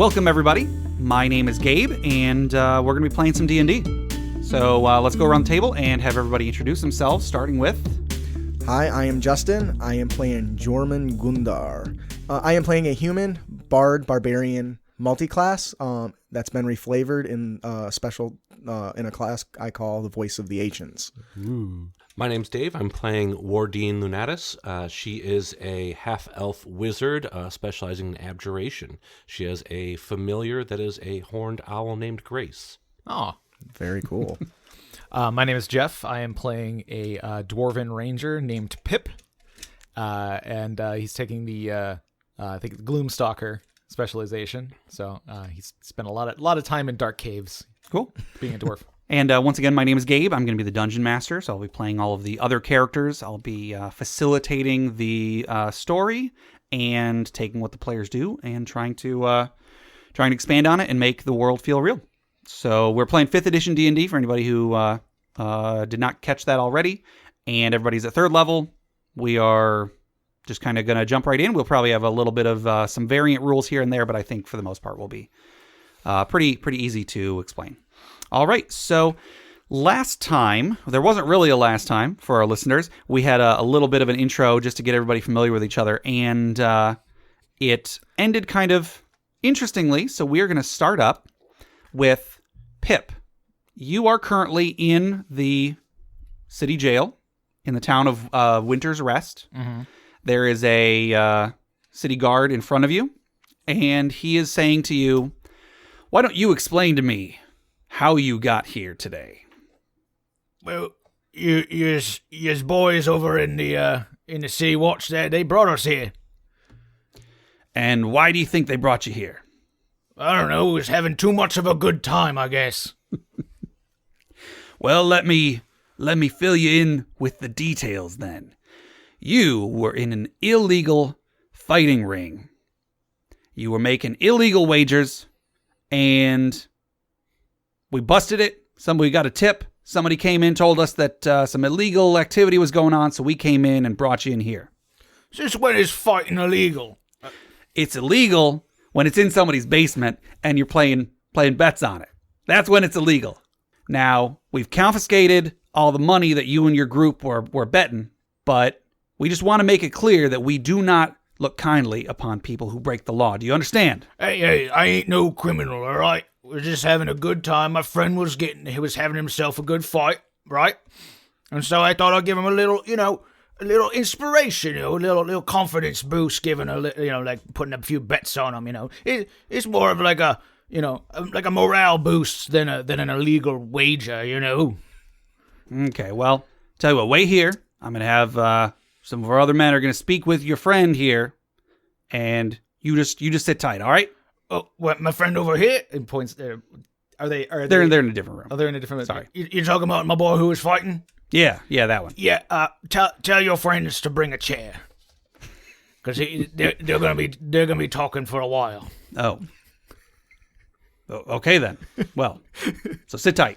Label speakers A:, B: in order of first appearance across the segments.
A: Welcome, everybody. My name is Gabe, and we're going to be playing some D&D. So let's go around the table and have everybody introduce themselves, starting with...
B: Hi, I am Justin. I am playing Jorman Gundar. I am playing a human, bard, barbarian, multi-class that's been reflavored in in a class I call the Voice of the Ancients.
C: Ooh. My name's Dave. I'm playing Wardin Lunatis. She is a half-elf wizard specializing in abjuration. She has a familiar that is a horned owl named Grace.
D: Oh,
B: very cool.
D: My name is Jeff. I am playing a dwarven ranger named Pip, and he's taking the I think Gloomstalker specialization. So he's spent a lot of time in dark caves.
A: Cool,
D: being a dwarf.
A: And once again, my name is Gabe. I'm going to be the Dungeon Master, so I'll be playing all of the other characters. I'll be facilitating the story and taking what the players do and trying to expand on it and make the world feel real. So we're playing 5th edition D&D for anybody who did not catch that already. And everybody's at 3rd level. We are just kind of going to jump right in. We'll probably have a little bit of some variant rules here and there, but I think for the most part will be pretty easy to explain. All right, so last time, there wasn't really a last time for our listeners. We had a little bit of an intro just to get everybody familiar with each other, and it ended kind of interestingly, so we're going to start up with Pip. You are currently in the city jail in the town of Winter's Rest. Mm-hmm. There is a city guard in front of you, and he is saying to you, "Why don't you explain to me how you got here today?"
E: Well, you boys over in the City Watch there, they brought us here.
A: And why do you think they brought you here?
E: I don't know, was having too much of a good time, I guess.
A: Well, let me fill you in with the details then. You were in an illegal fighting ring. You were making illegal wagers, and we busted it. We got a tip. Somebody came in, told us that some illegal activity was going on, so we came in and brought you in here.
E: Since when is fighting illegal?
A: It's illegal when it's in somebody's basement and you're playing bets on it. That's when it's illegal. Now, we've confiscated all the money that you and your group were betting, but we just want to make it clear that we do not look kindly upon people who break the law. Do you understand?
E: Hey, I ain't no criminal, all right? We're just having a good time. My friend was having himself a good fight, right? And so I thought I'd give him a little inspiration, a little confidence boost, giving like putting a few bets on him, It's more of like a morale boost than an illegal wager,
A: Okay, well, tell you what, wait here. I'm going to have some of our other men are going to speak with your friend here, and you just sit tight, all right?
E: Oh, what, my friend over here?
D: And points there.
A: They're in a different room.
D: Oh, they're in a different room.
A: Sorry.
E: You're talking about my boy who was fighting?
A: Yeah, that one.
E: Yeah, tell your friends to bring a chair. Because they're gonna be talking for a while.
A: Oh. Okay then. Well, so sit tight.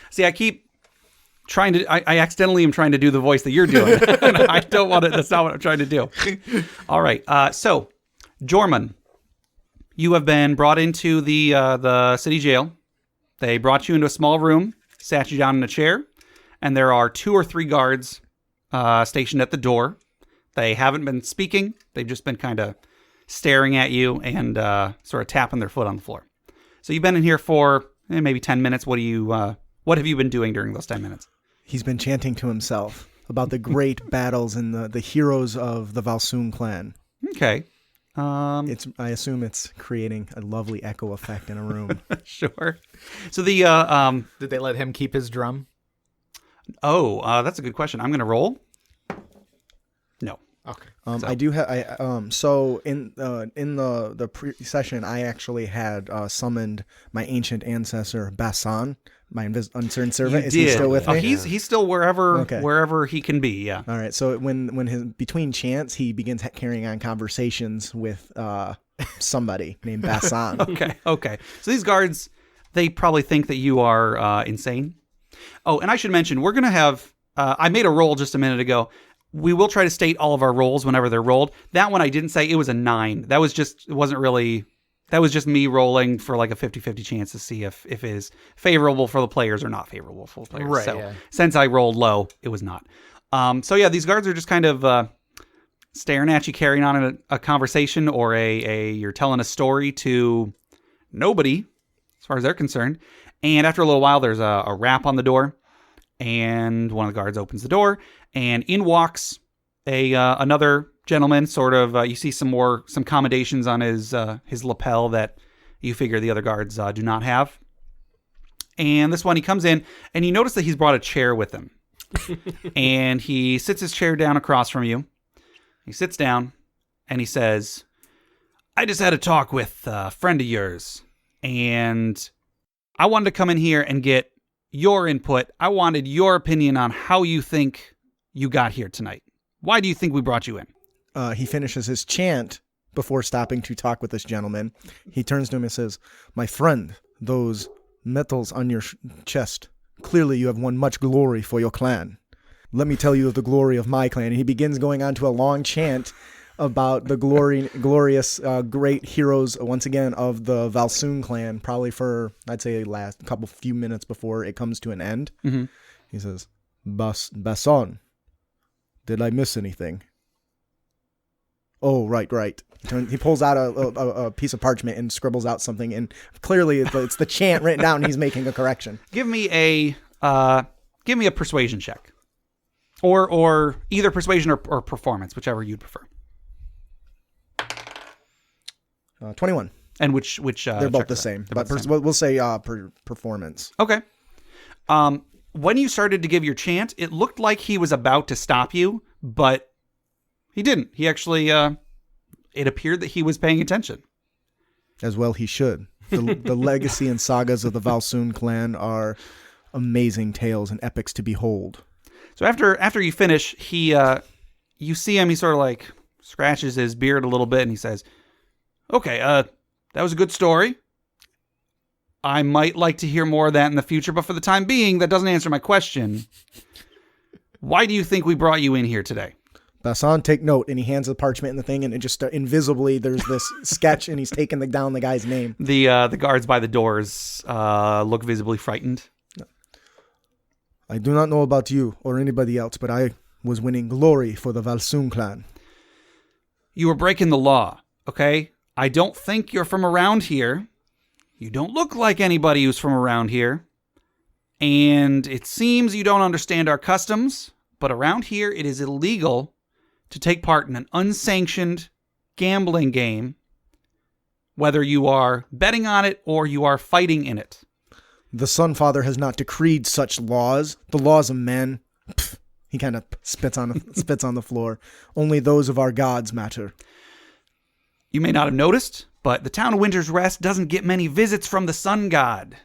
A: See, I keep trying to... I accidentally am trying to do the voice that you're doing. I don't want to... That's not what I'm trying to do. All right. So, Jorman, you have been brought into the city jail. They brought you into a small room, sat you down in a chair, and there are 2 or 3 guards stationed at the door. They haven't been speaking. They've just been kind of staring at you and sort of tapping their foot on the floor. So you've been in here for maybe 10 minutes. What have you been doing during those 10 minutes?
B: He's been chanting to himself about the great battles and the heroes of the Valsoon clan.
A: Okay.
B: I assume it's creating a lovely echo effect in a room.
A: Sure. So the
D: did they let him keep his drum?
A: Oh, that's a good question. I'm going to roll. No.
D: Okay.
B: I do have. So in the pre-session, I actually had summoned my ancient ancestor Basan, my uncertain servant. Is he still with me?
A: He's still wherever he can be. Yeah.
B: All right. So when between chants, he begins carrying on conversations with somebody named Basan.
A: Okay. So these guards, they probably think that you are insane. Oh, and I should mention, we're going to have... I made a roll just a minute ago. We will try to state all of our rolls whenever they're rolled. That one I didn't say. It was a 9. That was just... It wasn't really That was just me rolling for like a 50-50 chance to see if it is favorable for the players or not favorable for the players.
D: Right,
A: So
D: yeah.
A: since I rolled low, it was not. So yeah, these guards are just kind of staring at you, carrying on a conversation, or you're telling a story to nobody, as far as they're concerned. And after a little while, there's a rap on the door, and one of the guards opens the door, and in walks another gentleman. Sort of, you see some commendations on his lapel that you figure the other guards do not have. And this one, he comes in, and you notice that he's brought a chair with him, and he sits his chair down across from you. He sits down, and he says, "I just had a talk with a friend of yours, and I wanted to come in here and get your input. I wanted your opinion on how you think you got here tonight. Why do you think we brought you in?"
B: He finishes his chant before stopping to talk with this gentleman. He turns to him and says, "My friend, those medals on your chest, clearly you have won much glory for your clan. Let me tell you of the glory of my clan." And he begins going on to a long chant about the glorious, great heroes, once again, of the Valsoon clan, probably for, I'd say, last few minutes before it comes to an end.
A: Mm-hmm.
B: He says, Basson, did I miss anything?" "Oh, right. He pulls out a piece of parchment and scribbles out something, and clearly it's the chant written down, and he's making a correction.
A: Give me a persuasion check, or either persuasion or performance, whichever you'd prefer.
B: 21.
A: And which
B: They're both the same, but we'll say performance.
A: Okay. When you started to give your chant, it looked like he was about to stop you, but he didn't. He actually, it appeared that he was paying attention.
B: As well he should. The legacy and sagas of the Valsoon clan are amazing tales and epics to behold.
A: So after you finish, you see him, he sort of like scratches his beard a little bit, and he says, "Okay, that was a good story. I might like to hear more of that in the future, but for the time being, that doesn't answer my question. Why do you think we brought you in here today?"
B: Basson, take note. And he hands the parchment and the thing, and it just invisibly, there's this sketch, and he's taking down the guy's name.
A: The guards by the doors look visibly frightened.
B: "I do not know about you or anybody else, but I was winning glory for the Valsoon clan."
A: You were breaking the law, okay? I don't think you're from around here. You don't look like anybody who's from around here. And it seems you don't understand our customs, but around here it is illegal to take part in an unsanctioned gambling game, whether you are betting on it or you are fighting in it.
B: "The Sun Father has not decreed such laws. The laws of men." Pff, he kind of spits on the floor. "Only those of our gods matter."
A: You may not have noticed, but the town of Winter's Rest doesn't get many visits from the sun god.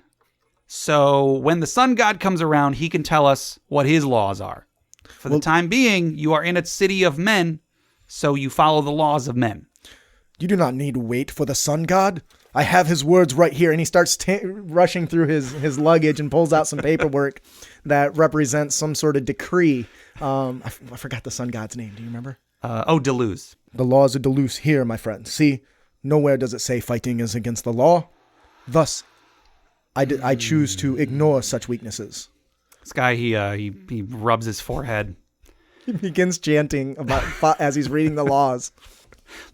A: So when the sun god comes around, he can tell us what his laws are. For the time being, you are in a city of men, so you follow the laws of men.
B: "You do not need to wait for the sun god. I have his words right here." And he starts rushing through his luggage and pulls out some paperwork that represents some sort of decree. I forgot the sun god's name. Do you remember?
A: Deleuze.
B: "The laws of Deleuze here, my friend. See, nowhere does it say fighting is against the law. Thus, I choose to ignore such weaknesses."
A: This guy, he rubs his forehead.
B: He begins chanting as he's reading the laws.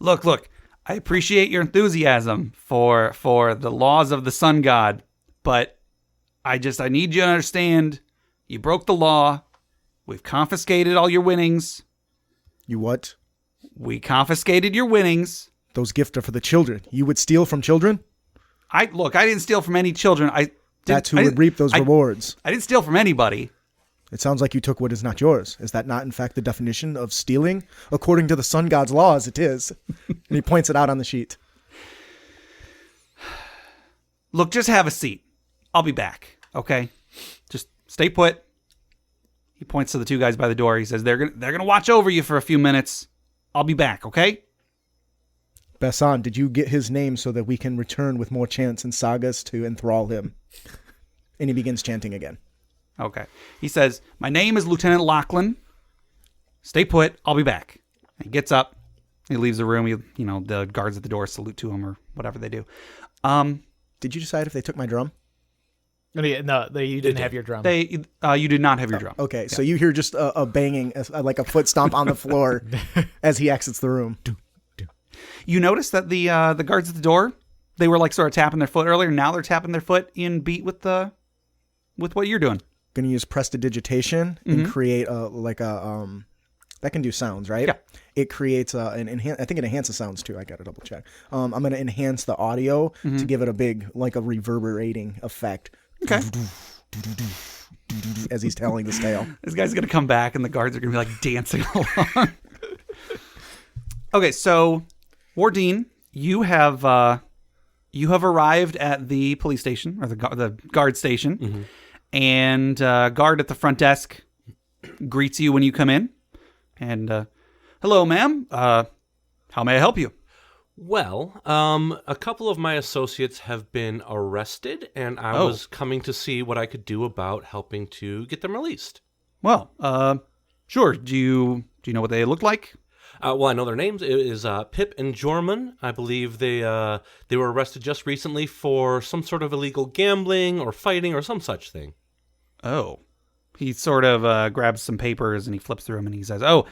A: Look, I appreciate your enthusiasm for the laws of the sun god, but I need you to understand, you broke the law. We've confiscated all your winnings.
B: "You what?"
A: We confiscated your winnings.
B: "Those gifts are for the children. You would steal from children?"
A: I didn't steal from any children.
B: That's who would reap those rewards.
A: I didn't steal from anybody.
B: "It sounds like you took what is not yours. Is that not, in fact, the definition of stealing? According to the sun god's laws, it is." And he points it out on the sheet.
A: Look, just have a seat. I'll be back, okay? Just stay put. He points to the two guys by the door. He says, they're gonna watch over you for a few minutes. I'll be back, okay?
B: "Basson, did you get his name so that we can return with more chants and sagas to enthrall him?" And he begins chanting again.
A: Okay. He says, "My name is Lieutenant Lachlan. Stay put. I'll be back." And he gets up He leaves the room. The guards at the door salute to him or whatever they do.
B: Did you decide if they took my drum?
D: No, you didn't have your drum.
A: You did not have your drum.
B: Okay, so you hear just a banging, like a foot stomp on the floor as he exits the room.
A: You notice that the guards at the door, they were like sort of tapping their foot earlier. Now they're tapping their foot in beat with what you're doing.
B: Going to use prestidigitation and create that can do sounds, right?
A: Yeah.
B: It creates I think it enhances sounds too. I got to double check. I'm going to enhance the audio to give it a big, like a reverberating effect.
A: Okay.
B: As he's telling this tale.
A: This guy's going to come back and the guards are going to be like dancing along. Okay, so Wardin, you have arrived at the police station or the guard station, and guard at the front desk greets you when you come in, and hello, ma'am. How may I help you?
C: Well, a couple of my associates have been arrested, and I was coming to see what I could do about helping to get them released.
A: Well, sure. Do you know what they look like?
C: Well, I know their names. It is Pip and Jorman. I believe they were arrested just recently for some sort of illegal gambling or fighting or some such thing.
A: Oh. He sort of grabs some papers and he flips through them and he says, "Oh,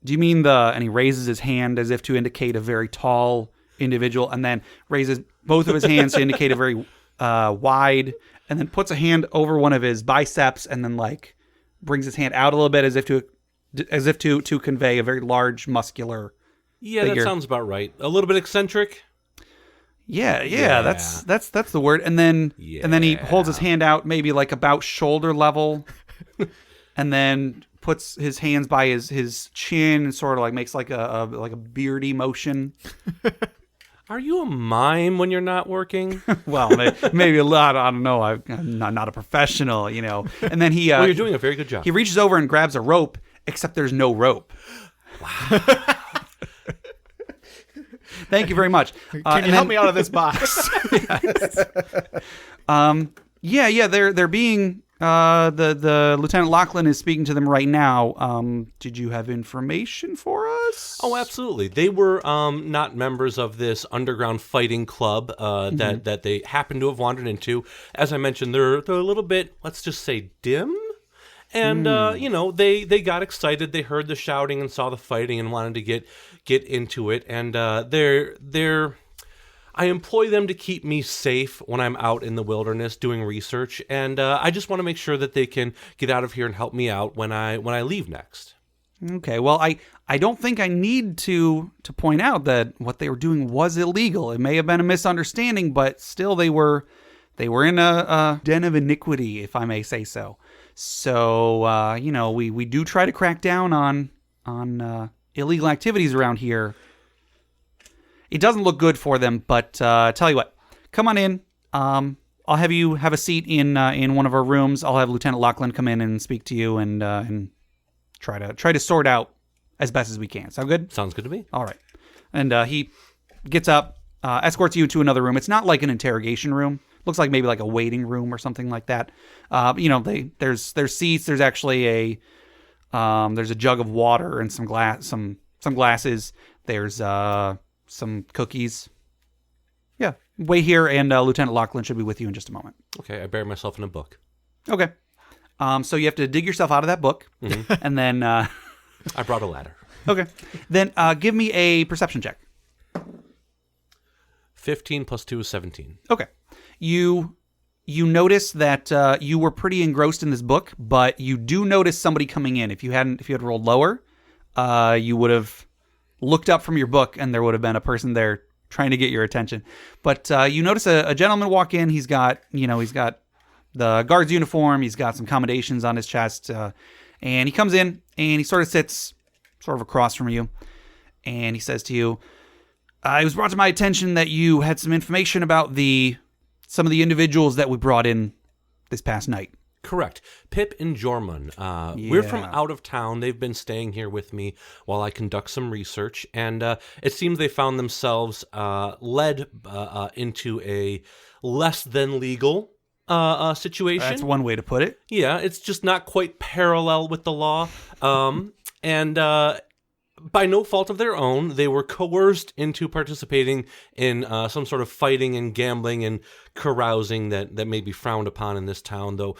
A: do you mean and he raises his hand as if to indicate a very tall individual, and then raises both of his hands to indicate a very wide, and then puts a hand over one of his biceps and then like brings his hand out a little bit as if to convey a very large muscular figure.
C: That sounds about right. A little bit eccentric.
A: Yeah. That's the word. And then he holds his hand out maybe like about shoulder level, and then puts his hands by his chin and sort of like makes like a beardy motion.
C: Are you a mime when you're not working?
A: Well, maybe a lot. I don't know. I'm not a professional, And then he.
C: Well, you're doing a very good job.
A: He reaches over and grabs a rope, except there's no rope. Wow. Thank you very much.
D: Can you help me out of this box?
A: They're being. The Lieutenant Lachlan is speaking to them right now. Did you have information for us?
C: Oh, absolutely. They were not members of this underground fighting club that they happened to have wandered into. As I mentioned, they're a little bit, let's just say, dim. And they got excited. They heard the shouting and saw the fighting and wanted to get into it. And I employ them to keep me safe when I'm out in the wilderness doing research, and I just want to make sure that they can get out of here and help me out when I leave next.
A: Okay, well, I don't think I need to point out that what they were doing was illegal. It may have been a misunderstanding, but still they were in a den of iniquity, if I may say so. So we do try to crack down on illegal activities around here. It doesn't look good for them, but tell you what, come on in. I'll have you have a seat in one of our rooms. I'll have Lieutenant Lachlan come in and speak to you and try to sort out as best as we can. Sound good?
C: Sounds good to me.
A: All right. And he gets up, escorts you to another room. It's not like an interrogation room. Looks like maybe like a waiting room or something like that. There's seats. There's actually there's a jug of water and some glasses. There's some cookies. Yeah. Wait here, and Lieutenant Lachlan should be with you in just a moment.
C: Okay, I bury myself in a book.
A: Okay. So you have to dig yourself out of that book, and then...
C: I brought a ladder.
A: Okay. Then give me a perception check.
C: 15 plus 2 is 17.
A: Okay. You notice that you were pretty engrossed in this book, but you do notice somebody coming in. If you had rolled lower, you would have looked up from your book, and there would have been a person there trying to get your attention. But you notice a gentleman walk in. He's got the guard's uniform. He's got some commendations on his chest, and he comes in and he sort of sits across from you, and he says to you, "It was brought to my attention that you had some information about some of the individuals that we brought in this past night."
C: Correct. Pip and Jorman. We're from out of town. They've been staying here with me while I conduct some research, and it seems they found themselves led into a less than legal situation.
A: That's one way to put it.
C: Yeah, it's just not quite parallel with the law. And by no fault of their own, they were coerced into participating in some sort of fighting and gambling and carousing that may be frowned upon in this town, though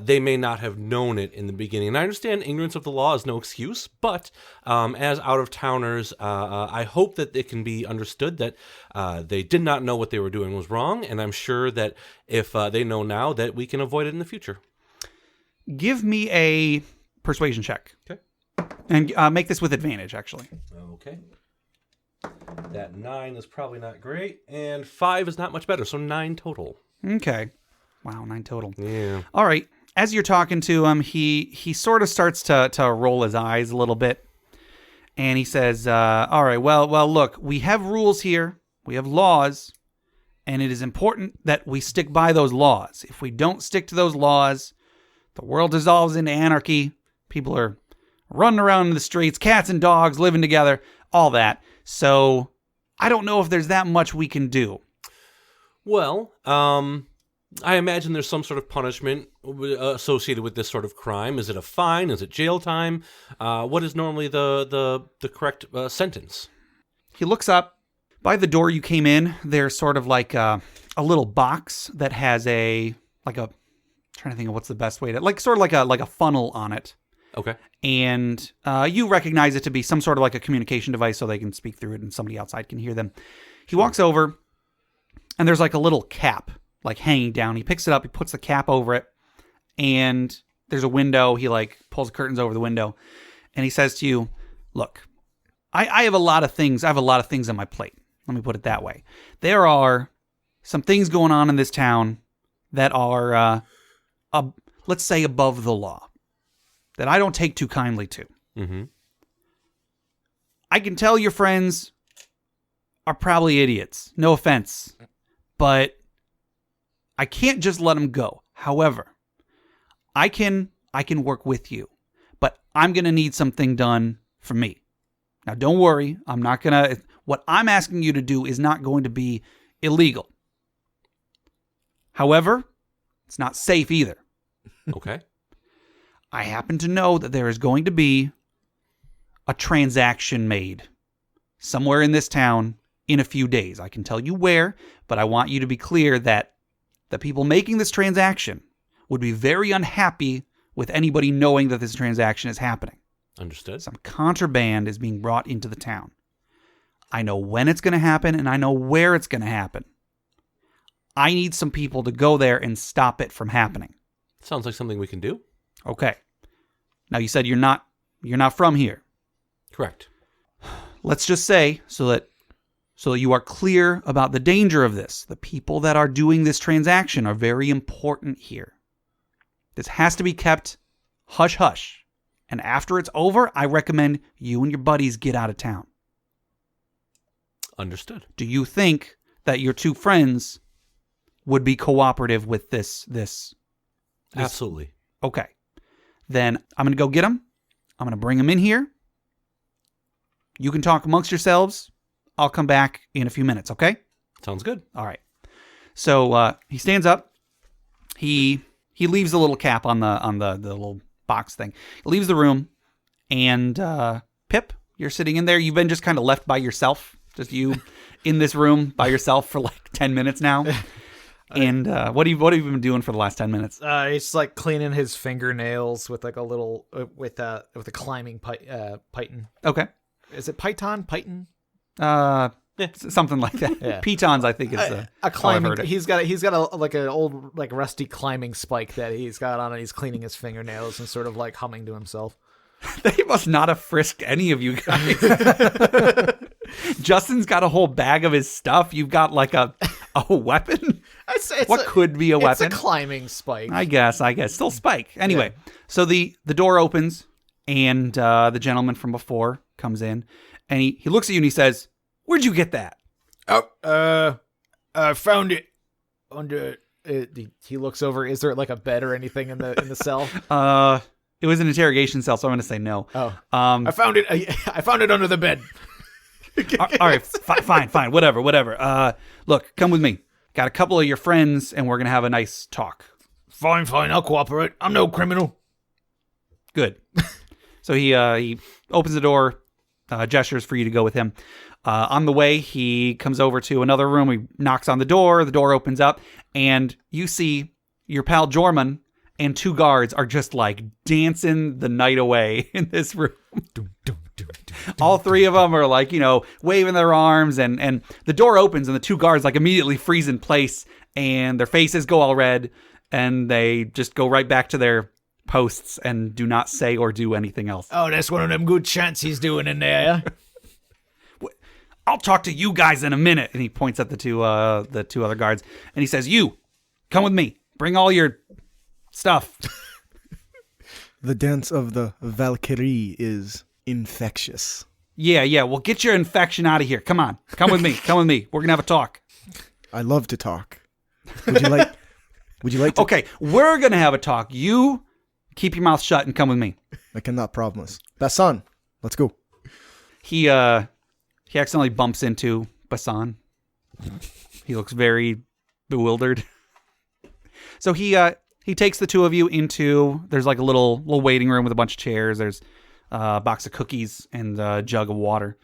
C: they may not have known it in the beginning. And I understand ignorance of the law is no excuse, but as out-of-towners, I hope that it can be understood that they did not know what they were doing was wrong, and I'm sure that if they know now, that we can avoid it in the future.
A: Give me a persuasion check.
C: Okay.
A: And make this with advantage, actually.
C: Okay. That 9 is probably not great, and 5 is not much better, so 9 total.
A: Okay. Wow, 9 total.
C: Yeah.
A: All right. As you're talking to him, he sort of starts to roll his eyes a little bit. And he says, all right, well, look, we have rules here. We have laws. And it is important that we stick by those laws. If we don't stick to those laws, the world dissolves into anarchy. People are running around in the streets, cats and dogs living together, all that. So I don't know if there's that much we can do.
C: Well, I imagine there's some sort of punishment associated with this sort of crime. Is it a fine? Is it jail time? What is normally the correct sentence?
A: He looks up. By the door you came in, there's sort of like a little box that has I'm trying to think of what's the best way to, sort of like a funnel on it.
C: Okay.
A: And you recognize it to be some sort of like a communication device so they can speak through it and somebody outside can hear them. He walks over and there's like a little cap like hanging down. He picks it up, he puts the cap over it, and there's a window. He like pulls the curtains over the window and he says to you, look, I have a lot of things. I have a lot of things on my plate. Let me put it that way. There are some things going on in this town that are, let's say, above the law, that I don't take too kindly to.
C: Mm-hmm.
A: I can tell your friends are probably idiots. No offense. But I can't just let them go. However, I can work with you. But I'm going to need something done for me. Now, don't worry. I'm not going to... What I'm asking you to do is not going to be illegal. However, it's not safe either.
C: Okay.
A: I happen to know that there is going to be a transaction made somewhere in this town in a few days. I can tell you where, but I want you to be clear that the people making this transaction would be very unhappy with anybody knowing that this transaction is happening.
C: Understood.
A: Some contraband is being brought into the town. I know when it's going to happen, and I know where it's going to happen. I need some people to go there and stop it from happening.
C: Sounds like something we can do.
A: Okay. Now you said you're not from here.
C: Correct.
A: Let's just say so that you are clear about the danger of this. The people that are doing this transaction are very important here. This has to be kept hush hush. And after it's over, I recommend you and your buddies get out of town.
C: Understood.
A: Do you think that your two friends would be cooperative with this?
C: Absolutely.
A: Okay. Then I'm going to go get them. I'm going to bring them in here. You can talk amongst yourselves. I'll come back in a few minutes, okay?
C: Sounds good.
A: All right. So he stands up. He leaves the little cap on the little box thing. He leaves the room. And Pip, you're sitting in there. You've been just kind of left by yourself. Just you in this room by yourself for like 10 minutes now. And what have you been doing for the last 10 minutes?
D: He's like cleaning his fingernails with like a little with a climbing python.
A: Okay.
D: Is it python? Python?
A: Something like that.
D: Yeah.
A: Pitons, I think, is
D: a climbing.
A: how I've heard it.
D: He's got an old like rusty climbing spike that he's got on, and he's cleaning his fingernails and sort of like humming to himself.
A: They must not have frisked any of you guys. Justin's got a whole bag of his stuff. You've got like a weapon. What could be a weapon?
D: It's a climbing spike.
A: I guess. Still spike. Anyway, So the door opens and the gentleman from before comes in and he looks at you and he says, "Where'd you get that?"
E: I found it under.
D: He looks over. Is there like a bed or anything in the cell?
A: It was an interrogation cell, so I'm going to say no.
D: Oh,
E: I found it. I found it under the bed.
A: All right, fine, whatever. Look, come with me. Got a couple of your friends, and we're going to have a nice talk.
E: Fine, I'll cooperate. I'm no criminal.
A: Good. So he opens the door, gestures for you to go with him. On the way, he comes over to another room. He knocks on the door opens up, and you see your pal Jorman and 2 guards are just like dancing the night away in this room. All 3 of them are like, waving their arms, and the door opens and the 2 guards like immediately freeze in place and their faces go all red and they just go right back to their posts and do not say or do anything else.
E: Oh, that's one of them good chants he's doing in there.
A: I'll talk to you guys in a minute. And he points at the two other guards and he says, you, come with me. Bring all your stuff.
B: The dance of the Valkyrie is infectious.
A: Yeah. Well, get your infection out of here. Come on. Come with me. We're going to have a talk.
B: I love to talk. Would you like to?
A: Okay, we're going to have a talk. You keep your mouth shut and come with me.
B: I cannot promise. Basan, let's go.
A: He accidentally bumps into Basan. He looks very bewildered. So he takes the 2 of you into, there's like a little waiting room with a bunch of chairs. There's a box of cookies and a jug of water.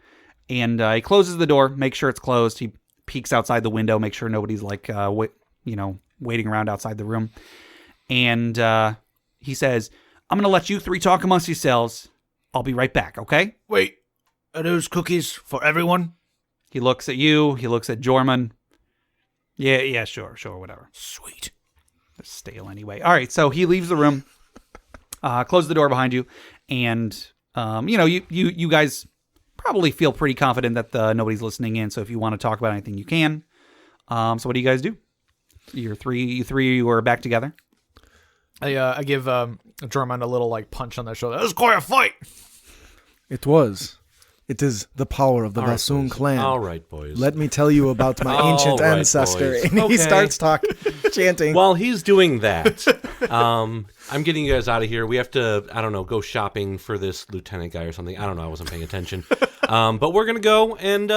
A: And he closes the door, makes sure it's closed. He peeks outside the window, make sure nobody's like, waiting around outside the room. And he says, I'm going to let you 3 talk amongst yourselves. I'll be right back, okay?
E: Wait, are those cookies for everyone?
A: He looks at you. He looks at Jorman. Yeah, sure, whatever.
E: Sweet.
A: They're stale anyway. All right, so he leaves the room, closes the door behind you, and you guys probably feel pretty confident that nobody's listening in. So if you want to talk about anything, you can. So what do you guys do? You three are back together.
D: I give Jorman a little like punch on the shoulder. That was quite a fight.
B: It is the power of the Vasun clan.
C: All right, boys.
B: Let me tell you about my ancient ancestor.
C: Boys.
B: And he starts chanting.
C: While he's doing that, I'm getting you guys out of here. We have to, go shopping for this lieutenant guy or something. I don't know. I wasn't paying attention. But we're going to go, and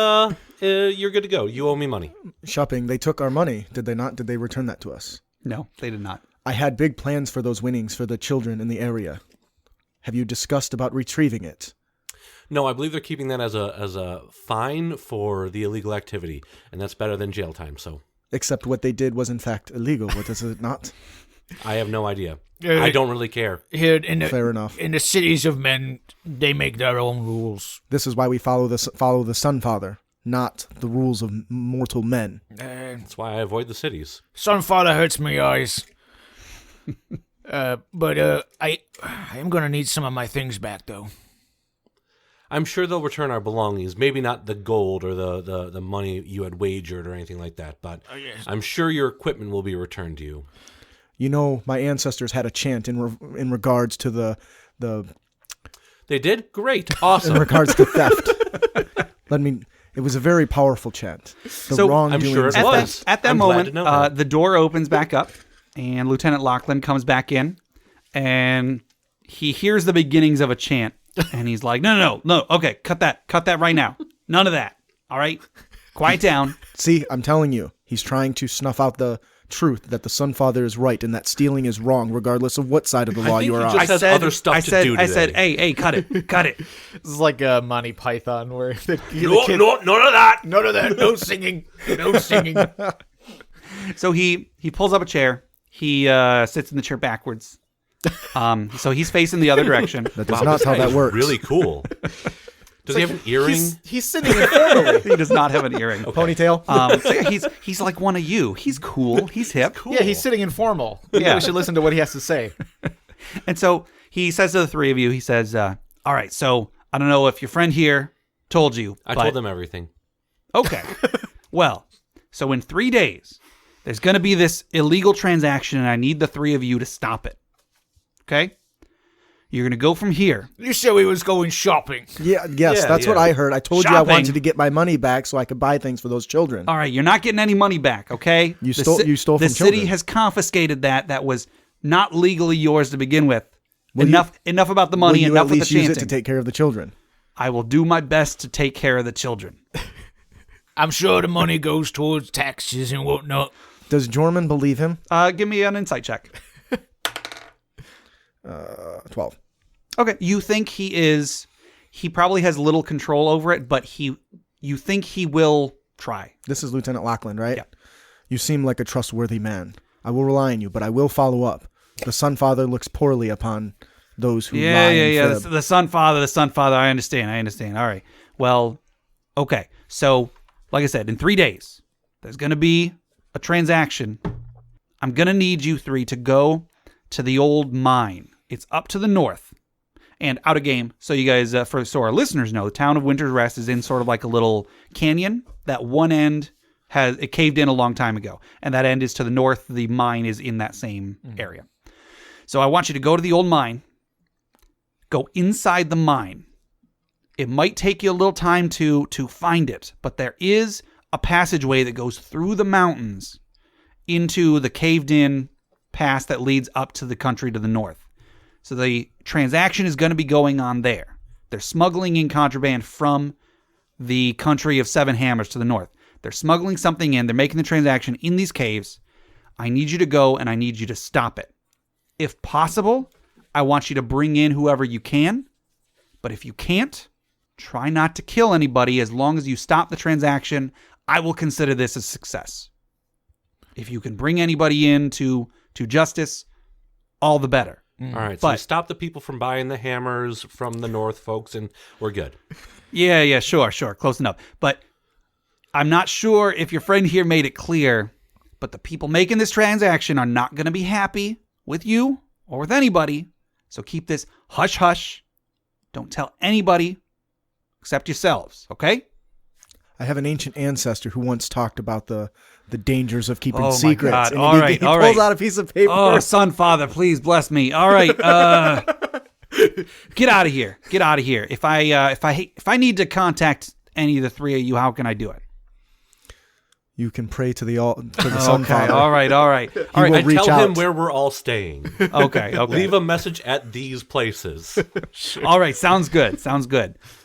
C: you're good to go. You owe me money.
B: Shopping. They took our money. Did they not? Did they return that to us?
A: No, they did not.
B: I had big plans for those winnings for the children in the area. Have you discussed about retrieving it?
C: No, I believe they're keeping that as a fine for the illegal activity, and that's better than jail time. So,
B: except what they did was in fact illegal. What is it not?
C: I have no idea. I don't really care.
E: Here
B: Fair enough.
E: In the cities of men, they make their own rules.
B: This is why we follow the Sunfather, not the rules of mortal men.
C: That's why I avoid the cities.
E: Sunfather hurts my eyes. But I am gonna need some of my things back, though.
C: I'm sure they'll return our belongings. Maybe not the gold or the money you had wagered or anything like that, but
E: yes.
C: I'm sure your equipment will be returned to you.
B: You know, my ancestors had a chant in regards to the.
C: They did? Great. Awesome.
B: In regards to theft. It was a very powerful chant.
C: I'm sure it was.
A: At that moment, the door opens back up, and Lieutenant Lachlan comes back in, and he hears the beginnings of a chant. And he's like, no, okay, cut that right now. None of that, all right? Quiet down.
B: See, I'm telling you, he's trying to snuff out the truth that the Sunfather is right and that stealing is wrong, regardless of what side of the law you are on.
C: I said, other stuff to do today.
A: I said, hey, cut it.
D: This is like a Monty Python where
E: No, none of that. No singing. No singing.
A: So he pulls up a chair. He sits in the chair backwards. So he's facing the other direction.
B: That does not how that works.
C: Really cool. Does he have an earring?
D: He's sitting informally.
A: He does not have an earring.
B: Ponytail.
A: So yeah, he's like one of you. He's cool. He's hip.
C: Cool.
D: Yeah, he's sitting informal. Yeah, we should listen to what he has to say.
A: And so he says to the 3 of you, he says, all right, so I don't know if your friend here told you.
C: I told them everything.
A: Okay. Well, so in 3 days, there's going to be this illegal transaction, and I need the 3 of you to stop it. Okay? You're going to go from here.
E: You said we was going shopping.
B: Yes, that's what I heard. I told you I wanted to get my money back so I could buy things for those children.
A: All right, you're not getting any money back, okay?
B: You stole from children.
A: The city has confiscated that was not legally yours to begin with. Enough about the money, enough with the chanting.
B: Will you at least use it to take care of the children?
A: I will do my best to take care of the children.
E: I'm sure the money goes towards taxes and whatnot.
B: Does Jorman believe him?
A: Give me an insight check.
B: 12.
A: Okay, you think he is he probably has little control over it, but you think he will try.
B: This is Lieutenant Lachlan, right?
A: Yeah.
B: You seem like a trustworthy man. I will rely on you, but I will follow up. The Sun Father looks poorly upon those who lie and fib.
A: The Sun Father. I understand. All right. Well, okay. So, like I said, in 3 days, there's going to be a transaction. I'm going to need you three to go to the old mine. It's up to the north and out of game. So you guys, so our listeners know, the town of Winter's Rest is in sort of like a little canyon. That one end it caved in a long time ago, and that end is to the north. The mine is in that same area. So I want you to go to the old mine, go inside the mine. It might take you a little time to find it, but there is a passageway that goes through the mountains into the caved-in pass that leads up to the country to the north. So the transaction is going to be going on there. They're smuggling in contraband from the country of Seven Hammers to the north. They're smuggling something in. They're making the transaction in these caves. I need you to go, and I need you to stop it. If possible, I want you to bring in whoever you can. But if you can't, try not to kill anybody. As long as you stop the transaction, I will consider this a success. If you can bring anybody in to justice, all the better.
C: All right, so we stop the people from buying the hammers from the north, folks, and we're good.
A: Yeah, sure, close enough. But I'm not sure if your friend here made it clear, but the people making this transaction are not going to be happy with you or with anybody. So keep this hush-hush. Don't tell anybody except yourselves, okay?
B: I have an ancient ancestor who once talked about the dangers of keeping
A: Oh, my
B: secrets.
A: God.
B: And
A: All right.
B: He pulls out a piece of paper.
A: Oh, Sun Father, please bless me. All right. Get out of here. If I need to contact any of the three of you, how can I do it?
B: You can pray to the Sun
A: Okay.
B: Father.
A: All right.
B: will
C: And
B: reach
C: tell him
B: out.
C: where we're all staying.
A: Okay.
C: Leave a message at these places.
A: All right. Sounds good.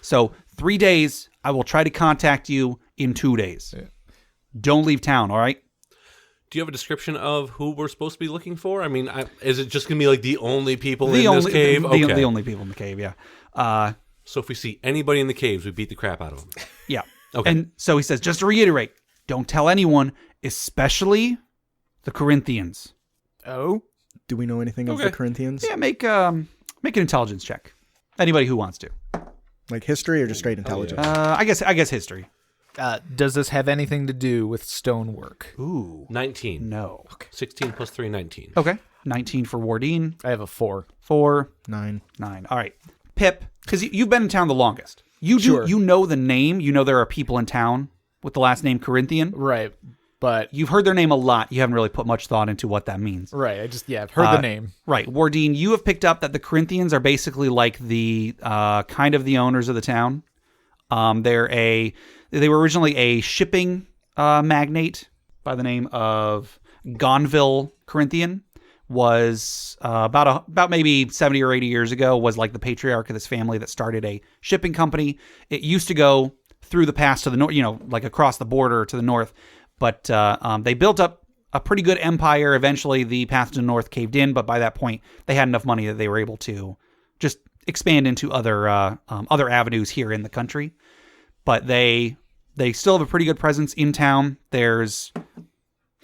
A: So 3 days, I will try to contact you in 2 days. Yeah. Don't leave town, all right?
C: Do you have a description of who we're supposed to be looking for? I mean, is it just going to be like the only people in this cave?
A: The only people in the cave, yeah.
C: So if we see anybody in the caves, we beat the crap out of them.
A: Yeah.
C: Okay.
A: And so he says, just to reiterate, don't tell anyone, especially the Corinthians.
D: Oh?
B: Do we know anything of the Corinthians?
A: Yeah, make an intelligence check. Anybody who wants to.
B: Like history or just straight intelligence?
A: I guess history.
D: Does this have anything to do with stonework?
A: Ooh.
C: 19.
A: No.
C: Okay. 16 plus 3, 19.
A: Okay. 19 for Wardin.
D: I have a 4.
A: 4.
B: 9.
A: All right. Pip, because you've been in town the longest. You know the name. You know there are people in town with the last name Corinthian.
D: Right. But
A: you've heard their name a lot. You haven't really put much thought into what that means.
D: Right. I've heard the name.
A: Right. Wardin, you have picked up that the Corinthians are basically like the kind of the owners of the town. They were originally a shipping magnate by the name of Gonville Corinthian. Was about maybe 70 or 80 years ago, was like the patriarch of this family that started a shipping company. It used to go through the pass to the north, like across the border to the north. But they built up a pretty good empire. Eventually, the path to the north caved in, but by that point, they had enough money that they were able to just expand into other avenues here in the country. But they still have a pretty good presence in town. There's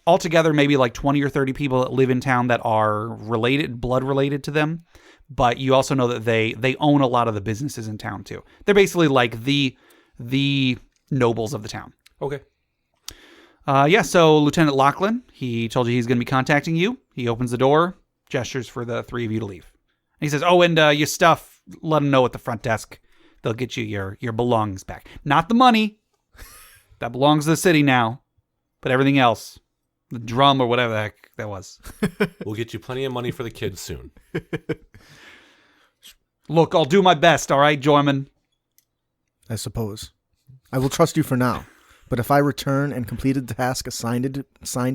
A: altogether maybe like 20 or 30 people that live in town that are blood related to them. But you also know that they own a lot of the businesses in town too. They're basically like the nobles of the town.
C: Okay.
A: So Lieutenant Lachlan, he told you he's going to be contacting you. He opens the door, gestures for the three of you to leave. And he says, and your stuff, let them know at the front desk. They'll get you your belongings back. Not the money. That belongs to the city now. But everything else, the drum or whatever the heck that was.
C: We'll get you plenty of money for the kids soon.
A: Look, I'll do my best, all right, Jorman?
B: I suppose. I will trust you for now. But if I return and completed the task assigned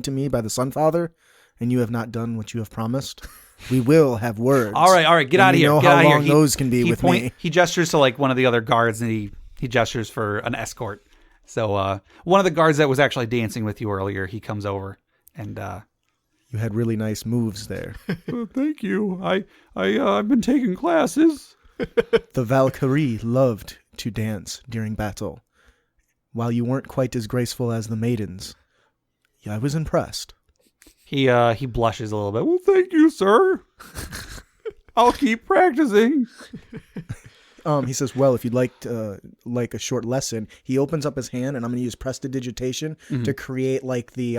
B: to me by the Sun Father, and you have not done what you have promised, we will have words.
A: All right, get out of here.
B: Know
A: get
B: how
A: out of
B: long
A: here.
B: those can be with me.
A: He gestures to like one of the other guards, and he gestures for an escort. So one of the guards that was actually dancing with you earlier, he comes over, and
B: you had really nice moves there.
A: Thank you. I've been taking classes.
B: The Valkyrie loved to dance during battle. While you weren't quite as graceful as the maidens, yeah, I was impressed.
A: He blushes a little bit. Well, thank you, sir. I'll keep practicing.
B: He says, well, if you'd like a short lesson, he opens up his hand, and I'm going to use prestidigitation to create like the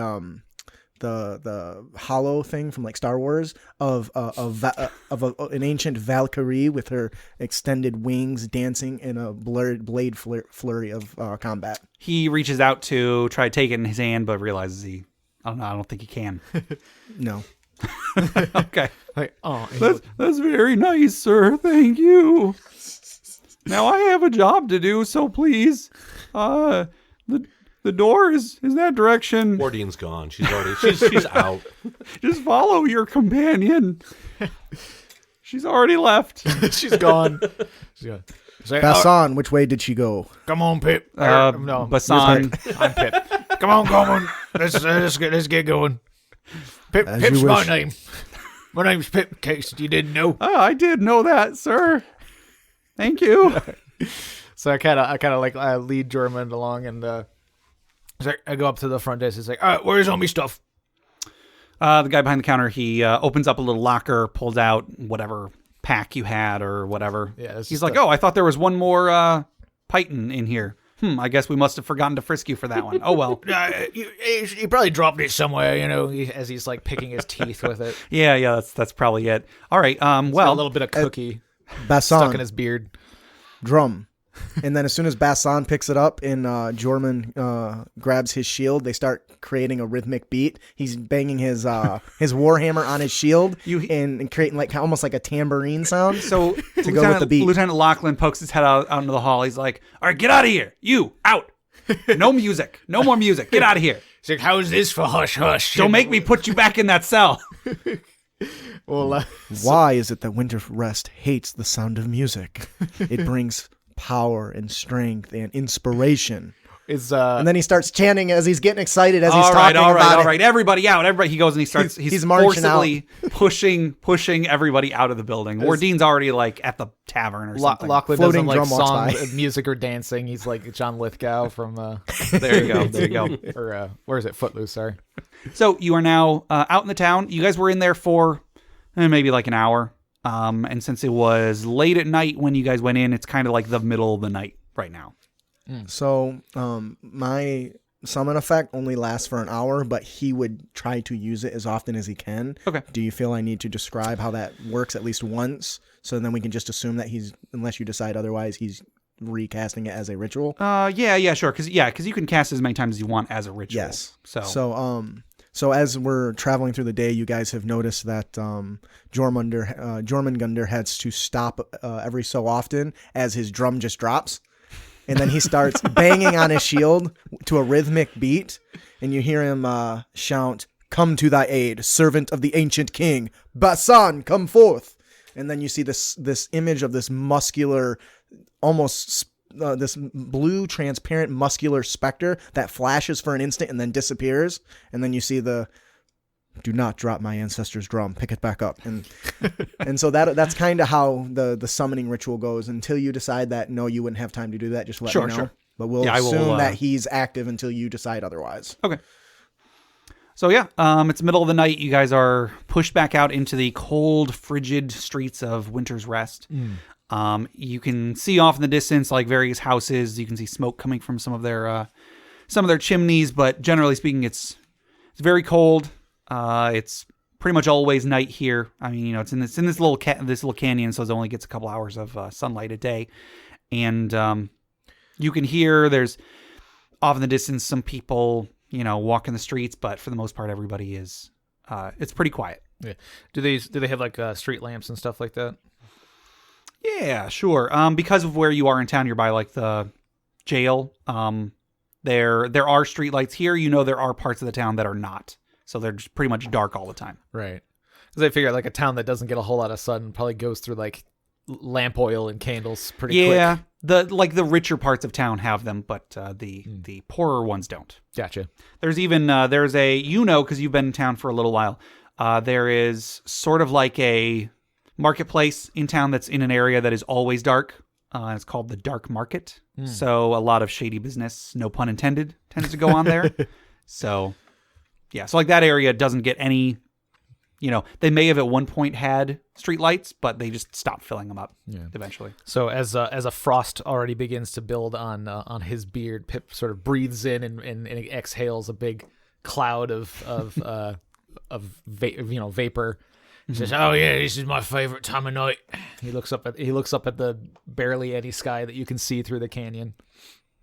B: hollow thing from like Star Wars of an ancient Valkyrie with her extended wings dancing in a blade flurry of combat.
A: He reaches out to try to take it in his hand, but realizes I don't think he can.
B: No.
A: Okay.
D: Like, oh,
A: That's very nice, sir. Thank you. Now I have a job to do, so please, the door is in that direction.
C: Wardin's gone. She's out.
A: Just follow your companion. She's already left.
D: she's gone. Say,
B: Bassan, which way did she go?
E: Come on, Pip.
D: no,
A: Bassan.
D: I'm Pip.
E: Come on. Let's get going.
B: As
E: Pip's
B: you
E: my
B: wish.
E: name. My name's Pip, in case you didn't know.
A: I did know that, sir. Thank you.
D: So I kind of like lead Jormund along, and I go up to the front desk. It's like,
E: All right, where's all my stuff?
A: The guy behind the counter, he opens up a little locker, pulls out whatever pack you had or whatever.
D: Yeah, it's
A: He's
D: just
A: like, I thought there was one more Python in here. I guess we must have forgotten to frisk you for that one. Oh, well.
E: You probably dropped it somewhere,
D: as he's like picking his teeth with it.
A: Yeah, that's probably it. All right,
D: Got
A: well.
D: a little bit of cookie
B: Bassan,
D: stuck in his beard.
B: drum. And then as soon as Bassan picks it up and Jormund grabs his shield, they start creating a rhythmic beat. He's banging his warhammer on his shield and creating like almost like a tambourine sound.
A: So
B: to go with the beat.
A: Lieutenant Lachlan pokes his head out into the hall. He's like, all right, get out of here. You, out. No music. No more music. Get out of here.
E: He's like, how's this for hush-hush?
A: Don't make me put you back in that cell.
D: Well,
B: Why is it that Winter Rest hates the sound of music? It brings power and strength and inspiration.
D: and
B: And then he starts chanting as he's getting excited as he's
A: All
B: talking about
A: right.
B: it.
A: All right. Everybody out. Everybody. He goes and he starts. He's
B: marching
A: forcibly pushing everybody out of the building. Wardin's already like at the tavern or something.
D: Lachlan
B: Floating
D: doesn't like
B: drum walks
D: songs,
B: by.
D: music or dancing. He's like John Lithgow from
A: There you go.
D: or where is it? Footloose. Sorry.
A: So you are now out in the town. You guys were in there for maybe like an hour. And since it was late at night when you guys went in, it's kind of like the middle of the night right now.
B: So my summon effect only lasts for an hour, but he would try to use it as often as he can.
A: Okay.
B: Do you feel I need to describe how that works at least once? So then we can just assume that unless you decide otherwise, he's recasting it as a ritual.
A: Yeah, sure. Because you can cast as many times as you want as a ritual.
B: Yes.
A: So
B: as we're traveling through the day, you guys have noticed that Jormungandr has to stop every so often as his drum just drops. And then he starts banging on his shield to a rhythmic beat. And you hear him shout, "Come to thy aid, servant of the ancient king. Bassan, come forth." And then you see this image of this muscular, almost this blue, transparent, muscular specter that flashes for an instant and then disappears. And then you see "Do not drop my ancestor's drum. Pick it back up." And so that's kind of how the summoning ritual goes until you decide that, no, you wouldn't have time to do that. Just let me know.
A: Sure.
B: But we'll
A: Yeah, I will,
B: assume that he's active until you decide otherwise.
A: okay. So yeah, it's the middle of the night. You guys are pushed back out into the cold, frigid streets of Winter's Rest. You can see off in the distance like various houses. You can see smoke coming from some of their chimneys, but generally speaking, it's very cold. It's pretty much always night here. I mean, it's in this little canyon, so it only gets a couple hours of sunlight a day, and you can hear there's off in the distance some people walking the streets, but for the most part, everybody is it's pretty quiet.
D: Yeah. Do they have like street lamps and stuff like that?
A: Yeah, sure. Because of where you are in town, you're by like the jail. There are street lights here. There are parts of the town that are not. So they're just pretty much dark all the time.
D: Right. Because I figure like a town that doesn't get a whole lot of sun probably goes through like lamp oil and candles pretty quick.
A: Yeah, the richer parts of town have them, but the poorer ones don't.
D: Gotcha.
A: There's even there's a because you've been in town for a little while. There is sort of like a marketplace in town that's in an area that is always dark. And it's called the Dark Market. So a lot of shady business, no pun intended, tends to go on there. So, yeah. So like that area doesn't get any, they may have at one point had streetlights, but they just stopped filling them up eventually.
D: So as a frost already begins to build on his beard, Pip sort of breathes in and exhales a big cloud of vapor.
E: He says, "Oh yeah, this is my favorite time of night."
D: He looks up at the barely any sky that you can see through the canyon.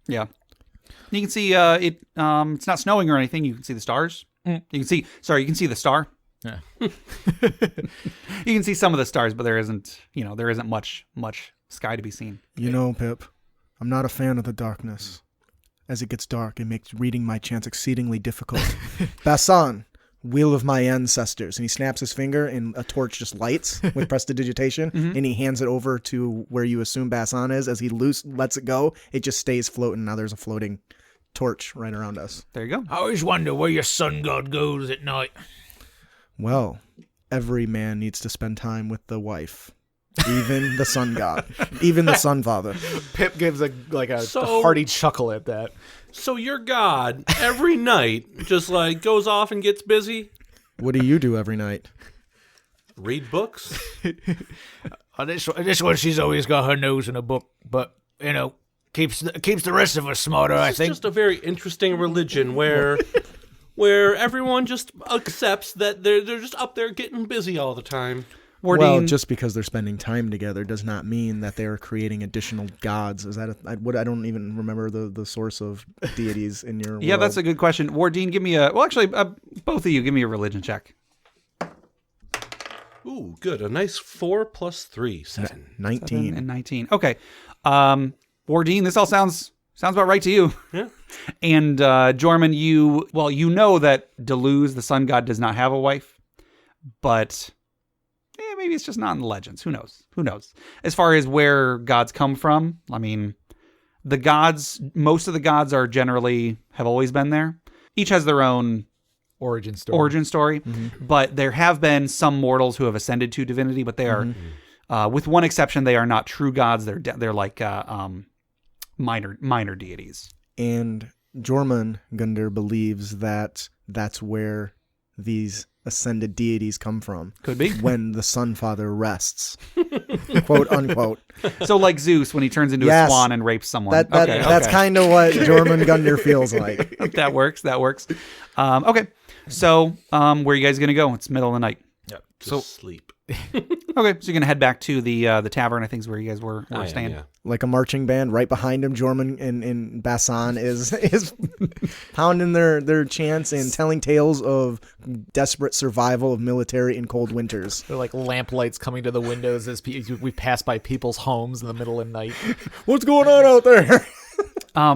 A: Yeah. You can see it's not snowing or anything. You can see the stars. You can see the star.
D: Yeah.
A: You can see some of the stars, but there isn't much sky to be seen.
B: Pip, I'm not a fan of the darkness. As it gets dark, it makes reading my chants exceedingly difficult. Basan, wheel of my ancestors. And he snaps his finger and a torch just lights with prestidigitation. And he hands it over to where you assume Basan is. As he lets it go, it just stays floating. Now there's a floating torch right around us.
A: There you go.
E: I always wonder where your sun god goes at night.
B: Well, every man needs to spend time with the wife. Even the sun god. Even the sun father.
D: Pip gives a hearty chuckle at that.
C: So your god every night just like goes off and gets busy?
B: What do you do every night?
C: Read books?
E: This one, she's always got her nose in a book, but keeps the rest of us smarter. I think.
C: It's just a very interesting religion where everyone just accepts that they're just up there getting busy all the time.
A: Wardin,
B: well, just because they're spending time together does not mean that they are creating additional gods. Is that I don't even remember the source of deities in your
A: yeah,
B: world.
A: that's a good question. Wardin, give me both of you, give me a religion check.
C: Ooh, good. A nice 4 + 3, 7.
B: 19.
A: 7 and 19. Okay. Wardin, this all sounds about right to you.
C: Yeah.
A: And Jorman, you know that Deleuze, the sun god, does not have a wife, but maybe it's just not in the legends. Who knows? As far as where gods come from, I mean, most of the gods have always been there. Each has their own
D: origin story.
A: But there have been some mortals who have ascended to divinity, but they are, with one exception, they are not true gods. They're like minor deities.
B: And Jormungandr believes that that's where these ascended deities come from.
A: Could be.
B: When the sun father rests. Quote unquote.
A: So like Zeus when he turns into a swan and rapes someone.
B: That's kind of what Jormungandr feels like.
A: That works. Okay. So where are you guys going to go? It's middle of the night.
C: Yep. Just sleep.
A: Okay. So you're going to head back to the tavern, I think is where you guys were staying.
C: Yeah.
B: Like a marching band right behind him, Jormung and Basan is pounding their chants and telling tales of desperate survival of military in cold winters.
D: They're like lamplights coming to the windows as we pass by people's homes in the middle of the night.
B: What's going on out there?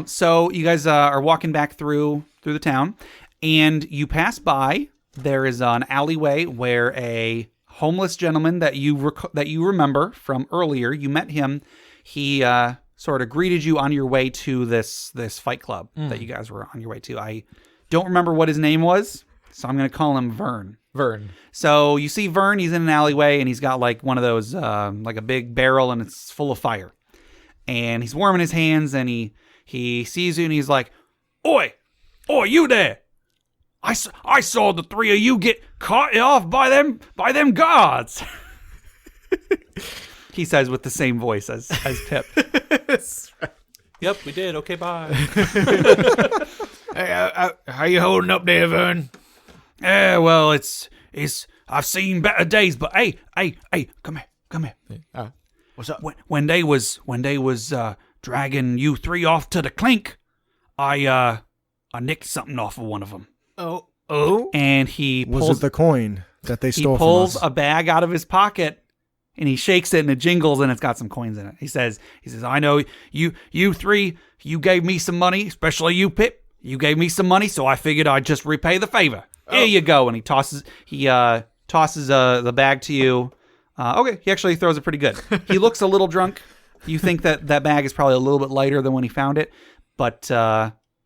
A: So you guys are walking back through the town, and you pass by. There is an alleyway where a homeless gentleman that you remember from earlier. You met him. He sort of greeted you on your way to this fight club that you guys were on your way to. I don't remember what his name was, so I'm going to call him Vern.
D: Vern.
A: So you see Vern, he's in an alleyway, and he's got like one of those, like a big barrel, and it's full of fire. And he's warming his hands, and he sees you, and he's like, Oi, you there. I saw the three of you get caught off by them guards. He says with the same voice as Pip.
C: Yep, we did. Okay, bye.
E: Hey, how you holding up there, Vern?
A: Well, it's I've seen better days, but hey, come here.
E: What's up?
A: When they was dragging you three off to the clink, I nicked something off of one of them.
E: Oh,
A: and he pulls
B: Was it the coin that they stole
A: he pulls
B: from us?
A: a bag out of his pocket, and he shakes it, and it jingles, and it's got some coins in it. He says, I know you three, you gave me some money, especially you, Pip. You gave me some money, so I figured I'd just repay the favor. Here you go. And he tosses the bag to you. Okay, he actually throws it pretty good. He looks a little drunk. You think that bag is probably a little bit lighter than when he found it, but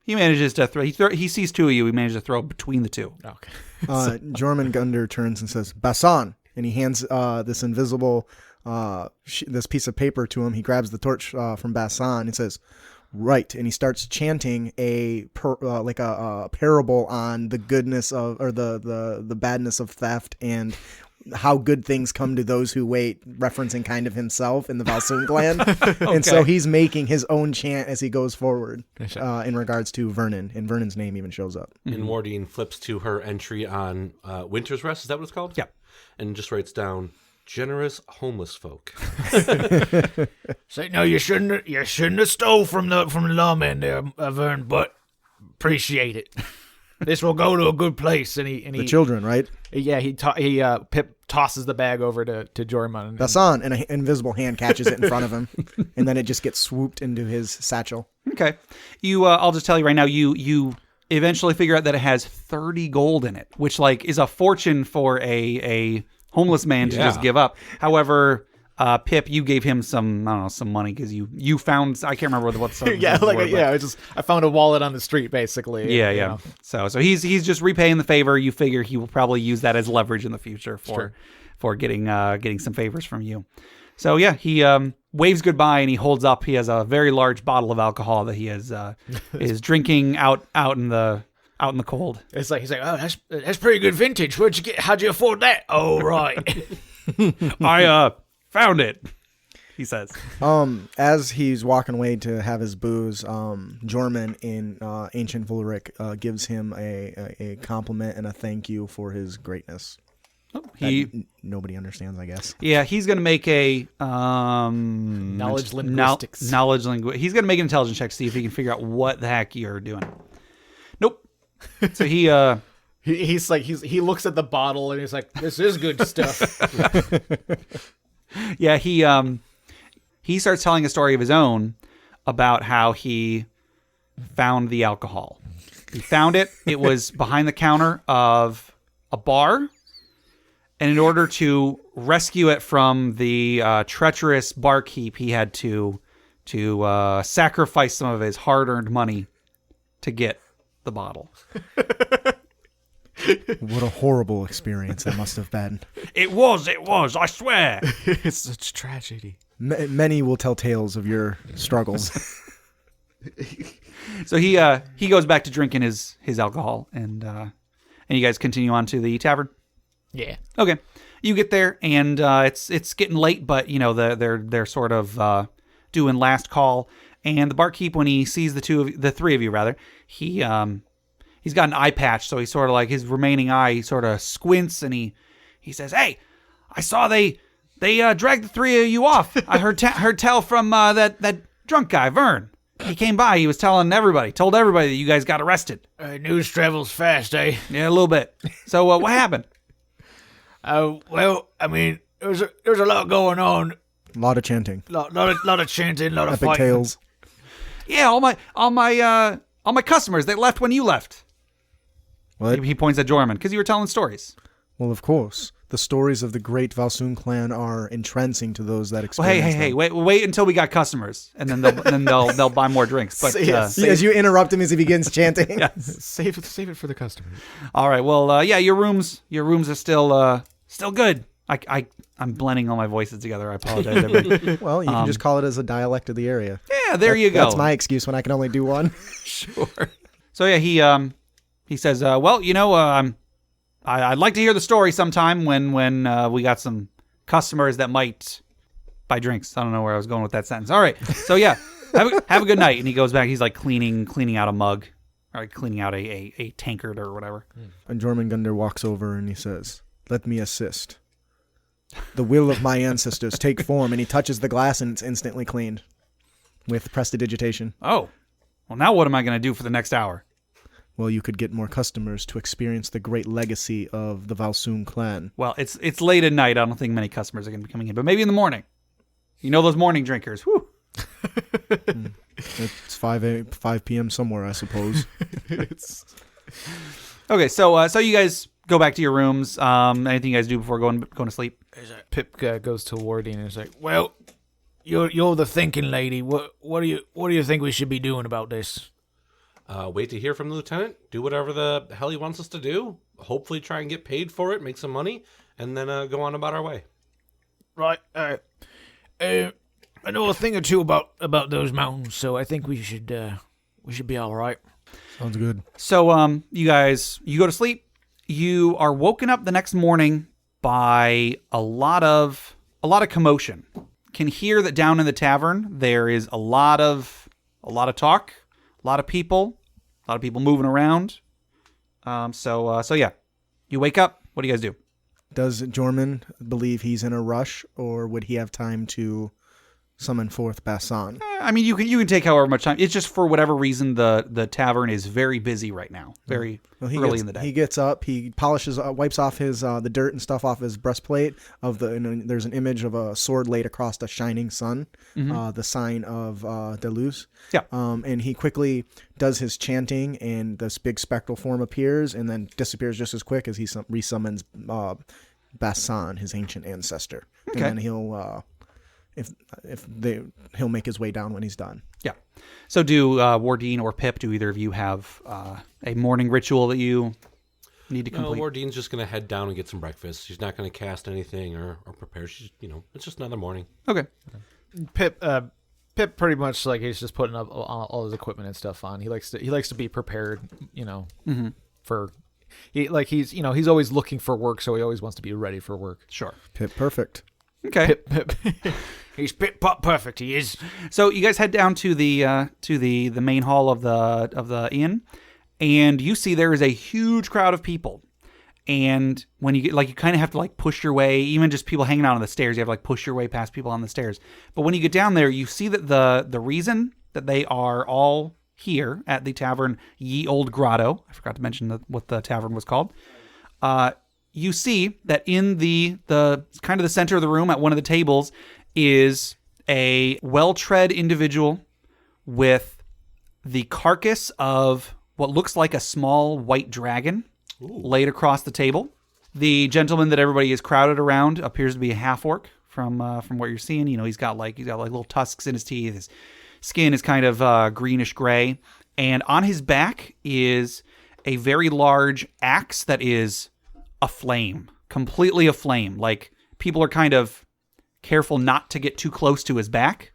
A: he manages to throw. He sees two of you. He manages to throw between the two.
D: Okay.
B: Jormungandr turns and says, Basan, and he hands this invisible this piece of paper to him. He grabs the torch from Bassan and says, "Right," and he starts chanting a parable on the goodness of, or the badness of theft and how good things come to those who wait, referencing kind of himself in the Valsoon clan. And so he's making his own chant as he goes forward in regards to Vernon, and Vernon's name even shows up.
C: And Wardin flips to her entry on Winter's Rest. Is that what it's called?
A: Yeah.
C: And just writes down, generous homeless folk.
E: Say, no, you shouldn't have stole from the lawman there, Vern, but appreciate it. This will go to a good place. And
B: The children, right?
D: Yeah, Pip tosses the bag over to Jorman.
B: Bassan, and an invisible hand catches it in front of him, and then it just gets swooped into his satchel.
A: Okay. I'll just tell you right now, you eventually figure out that it has 30 gold in it, which like is a fortune for a homeless man to just give up. However, Pip, you gave him some money because you found, I can't remember what's
D: I found a wallet on the street basically.
A: Yeah,
D: and,
A: yeah. So he's just repaying the favor. You figure he will probably use that as leverage in the future for getting some favors from you. So yeah, he waves goodbye and he holds up. He has a very large bottle of alcohol that he is drinking out in the cold.
D: He's like,
E: Oh, that's pretty good vintage. How'd you afford that? Oh, right.
A: I found it, he says.
B: As he's walking away to have his booze, Jorman in ancient Vulric gives him a compliment and a thank you for his greatness. Nobody understands, I guess.
A: Yeah, he's gonna make a
D: knowledge linguistics.
A: He's gonna make an intelligence check to see if he can figure out what the heck you're doing. Nope. So he
D: looks at the bottle and he's like, this is good stuff.
A: Yeah, he starts telling a story of his own about how he found the alcohol. He found it. It was behind the counter of a bar. And in order to rescue it from the treacherous barkeep, he had to sacrifice some of his hard-earned money to get the bottle.
B: What a horrible experience that must have been.
A: It was, I swear.
D: It's such tragedy.
B: Many will tell tales of your struggles.
A: So he goes back to drinking his alcohol, and you guys continue on to the tavern.
D: Yeah.
A: Okay. You get there, and it's getting late, but you know they're sort of doing last call, and the barkeep, when he sees the three of you rather, he's got an eye patch, so he sort of like his remaining eye sort of squints, and he says, "Hey, I saw they dragged the three of you off. I heard tell from that drunk guy Vern. He came by. He was told everybody that you guys got arrested.
E: News travels fast, eh?
A: Yeah, a little bit. So what happened?
E: Well, I mean, there's a lot going on.
B: A lot of chanting.
E: Lot of chanting, lot of
B: Epic
E: fighting.
B: tales.
A: Yeah, all my customers, they left when you left."
B: What?
A: He points at Jorman because you were telling stories.
B: Well, of course. The stories of the great Valsoon clan are entrancing to those that
A: Well,
B: experience
A: hey,
B: them.
A: wait until we got customers, and then they'll buy more drinks. But
B: As you interrupt him as he begins chanting.
D: Save it for the customers.
A: all right, well, yeah, your rooms are still good. I'm blending all my voices together. I apologize, everybody.
B: Well, you can just call it as a dialect of the area.
A: Yeah, there you go.
B: That's my excuse when I can only do one.
A: Sure. So yeah, he says, well, you know, I'd like to hear the story sometime when we got some customers that might buy drinks. I don't know where I was going with that sentence. All right. So yeah, have a good night. And he goes back. He's like cleaning out a mug, or like cleaning out a tankard or whatever.
B: And Jormungandr walks over and he says, "Let me assist. The will of my ancestors take form." And he touches the glass and it's instantly cleaned with prestidigitation.
A: Oh, well, now what am I going to do for the next hour?
B: Well, you could get more customers to experience the great legacy of the Valsoon clan.
A: Well, it's late at night. I don't think many customers are going to be coming in, but maybe in the morning. You know those morning drinkers. Whew.
B: It's 5 p.m. somewhere, I suppose.
A: Okay, so you guys go back to your rooms. Anything you guys do before going to sleep?
D: Pip goes to Wardin and is like,
E: Well, you're the thinking lady. What do you think we should be doing about this?
C: Wait to hear from the lieutenant. Do whatever the hell he wants us to do. Hopefully try and get paid for it, make some money. and then go on about our way.
E: Right. I know a thing or two about those mountains, so I think we should be all right.
B: Sounds good.
A: So you guys, you go to sleep. You are woken up the next morning by a lot of commotion. Can hear that down in the tavern there is a lot of talk, a lot of people moving around. So yeah, you wake up. What do you guys do?
B: Does Jorman believe he's in a rush, or would he have time to summon forth Bassan?
A: I mean, you can take however much time. It's just for whatever reason the tavern is very busy right now. Very early in the day.
B: He gets up. He polishes, wipes off his the dirt and stuff off his breastplate. And there's an image of a sword laid across a shining sun, the sign of Deleuze.
A: Yeah.
B: And he quickly does his chanting, and this big spectral form appears, and then disappears just as quick as he resummons Bassan, his ancient ancestor.
A: Okay.
B: And then he'll. He'll make his way down when he's done.
A: Yeah. So do Wardin or Pip, do either of you have a morning ritual that you need to complete?
C: No, Wardin's just going to head down and get some breakfast. She's not going to cast anything or prepare. She's, it's just another morning.
A: Okay.
D: Pip pretty much like he's just putting up all his equipment and stuff on. He likes to be prepared, for he's always looking for work, so he always wants to be ready for work.
A: Sure.
B: Pip perfect.
A: Okay.
D: Pip.
E: He's pit-pot perfect, he is.
A: So you guys head down to the main hall of the inn, and you see there is a huge crowd of people. And when you get you kind of have to push your way, even just people hanging out on the stairs, you have to push your way past people on the stairs. But when you get down there, you see that the reason that they are all here at the tavern Ye Old Grotto, I forgot to mention what the tavern was called. You see that in the kind of the center of the room at one of the tables is a well-tread individual with the carcass of what looks like a small white dragon laid across the table. The gentleman that everybody is crowded around appears to be a half-orc from what you're seeing. He's got little tusks in his teeth. His skin is kind of greenish gray, and on his back is a very large axe that is aflame, completely aflame. People are kind of careful not to get too close to his back,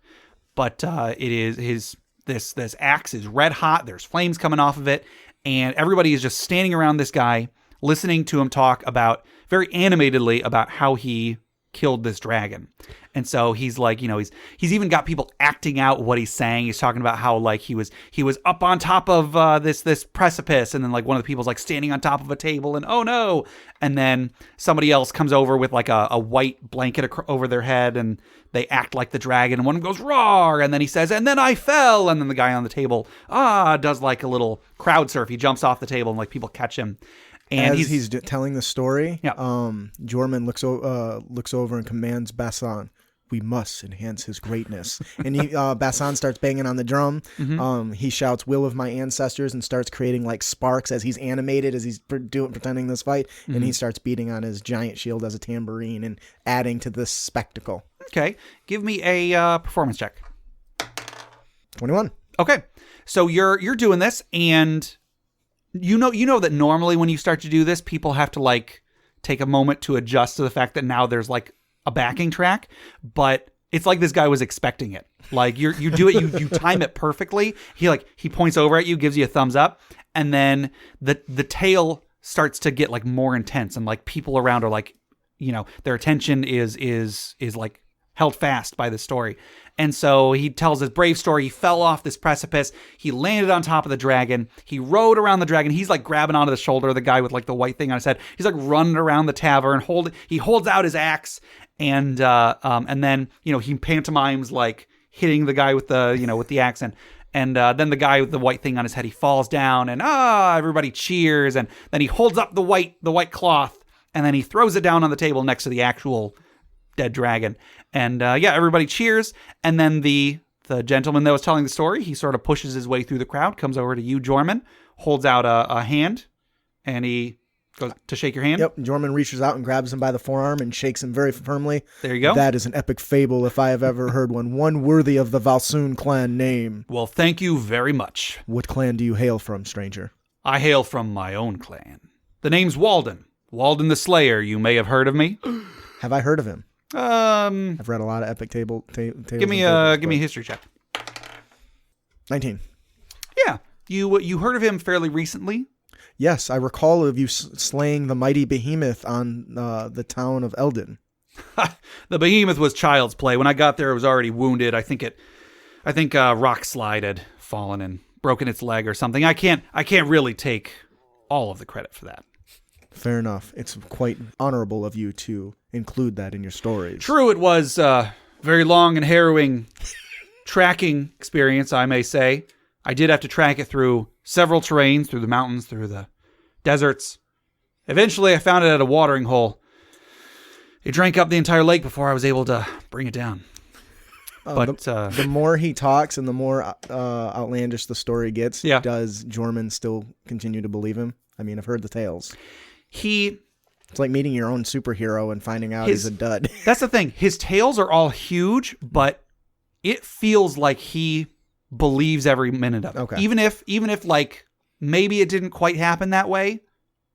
A: but it is this axe is red hot. There's flames coming off of it, and everybody is just standing around this guy, listening to him talk very animatedly about how he killed this dragon. And so he's he's even got people acting out what he's saying. He's talking about how he was up on top of this precipice, and then one of the people's standing on top of a table, and oh no, and then somebody else comes over with a white blanket over their head, and they act like the dragon, and one of them goes roar, and then he says, and then I fell, and then the guy on the table does a little crowd surf. He jumps off the table, and people catch him. And
B: as he's telling the story,
A: yeah.
B: Jorman looks over and commands Bassan, "We must enhance his greatness." And Bassan starts banging on the drum.
A: Mm-hmm.
B: He shouts, "Will of my ancestors," and starts creating sparks as he's animated, as he's pretending this fight. Mm-hmm. And he starts beating on his giant shield as a tambourine and adding to this spectacle.
A: Okay. Give me a performance check.
B: 21.
A: Okay. So you're doing this, and you know that normally when you start to do this, people have to take a moment to adjust to the fact that now there's a backing track, but it's this guy was expecting it. You do it, you time it perfectly. He points over at you, gives you a thumbs up, and then the tale starts to get more intense, and people around are their attention is held fast by the story. And so he tells his brave story. He fell off this precipice. He landed on top of the dragon. He rode around the dragon. He's grabbing onto the shoulder of the guy with the white thing on his head. He's running around the tavern. He holds out his axe, and then he pantomimes hitting the guy with the axe, and then the guy with the white thing on his head, he falls down, and everybody cheers, and then he holds up the white cloth, and then he throws it down on the table next to the actual dead dragon. And everybody cheers, and then the gentleman that was telling the story, he sort of pushes his way through the crowd, comes over to you, Jorman, holds out a hand, and he goes to shake your hand.
B: Yep, Jorman reaches out and grabs him by the forearm and shakes him very firmly.
A: There you go.
B: That is an epic fable if I have ever heard one worthy of the Valsoon clan name.
A: Well, thank you very much.
B: What clan do you hail from, stranger?
A: I hail from my own clan. The name's Wardin. Wardin the Slayer. You may have heard of me.
B: Have I heard of him? I've read a lot of epic tales.
A: Give me a history check.
B: 19.
A: Yeah, you heard of him fairly recently.
B: Yes, I recall of you slaying the mighty behemoth on the town of Eldon.
A: The behemoth was child's play. When I got there, it was already wounded. I think rock slide had fallen and broken its leg or something. I can't really take all of the credit for that.
B: Fair enough. It's quite honorable of you to include that in your stories.
A: True, it was a very long and harrowing tracking experience, I may say. I did have to track it through several terrains, through the mountains, through the deserts. Eventually, I found it at a watering hole. It drank up the entire lake before I was able to bring it down. But
B: the more he talks and the more outlandish the story gets,
A: Yeah.
B: does Jorman still continue to believe him? I mean, I've heard the tales.
A: It's
B: like meeting your own superhero and finding out he's a dud.
A: That's the thing. His tales are all huge, but it feels like he believes every minute of it.
B: Okay.
A: Even if like maybe it didn't quite happen that way,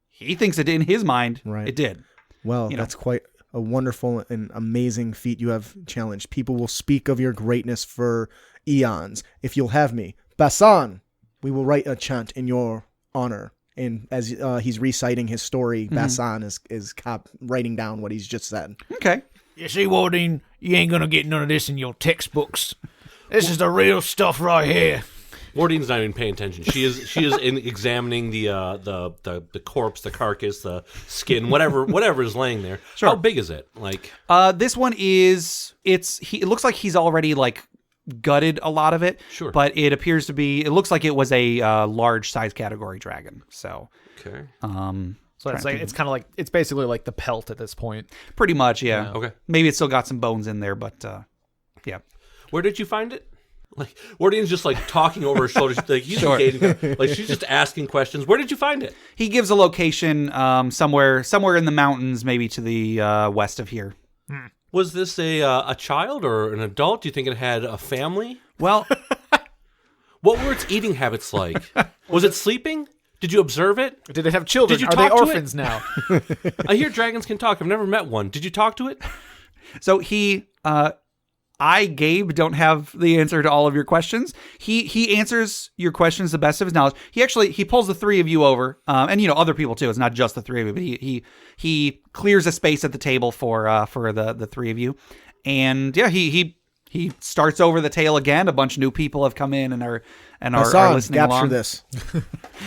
A: he thinks it in his mind.
B: Right.
A: It did.
B: Well, that's quite a wonderful and amazing feat you have challenged. People will speak of your greatness for eons. If you'll have me, Basan, we will write a chant in your honor. And as he's reciting his story, Basan is writing down what he's just said.
A: Okay.
E: You see, Wardin, you ain't gonna get none of this in your textbooks. This is the real stuff right here.
C: Wardin's not even paying attention. She is examining the corpse, the carcass, the skin, whatever is laying there.
A: Sure.
C: How big is it? Like,
A: this one is it looks like he's already like gutted a lot of it.
C: Sure.
A: But it appears to be. It looks like it was a large size category dragon. So.
C: okay.
D: So it's kind of like it's basically like the pelt at this point.
A: Pretty much, yeah.
C: Okay.
A: Maybe it's still got some bones in there, but yeah.
C: Where did you find it? Like, Wardin's just like talking over his shoulder. Like he's
A: Sure.
C: engaging. Like she's just asking questions. Where did you find it?
A: He gives a location somewhere in the mountains, maybe to the west of here.
C: Was this a child or an adult? Do you think it had a family?
A: Well,
C: What were its eating habits like? Was it sleeping? Did you observe it?
D: Did it have children?
C: Did you
D: Are they
C: talk to it?
D: orphans now?
C: I hear dragons can talk. I've never met one. Did you talk to it?
A: so I, Gabe, don't have the answer to all of your questions. He answers your questions the best of his knowledge. He pulls the three of you over, and other people too. It's not just the three of you, but he clears a space at the table for the three of you, and yeah, he starts over the tale again. A bunch of new people have come in and are listening
B: capture
A: along.
B: this.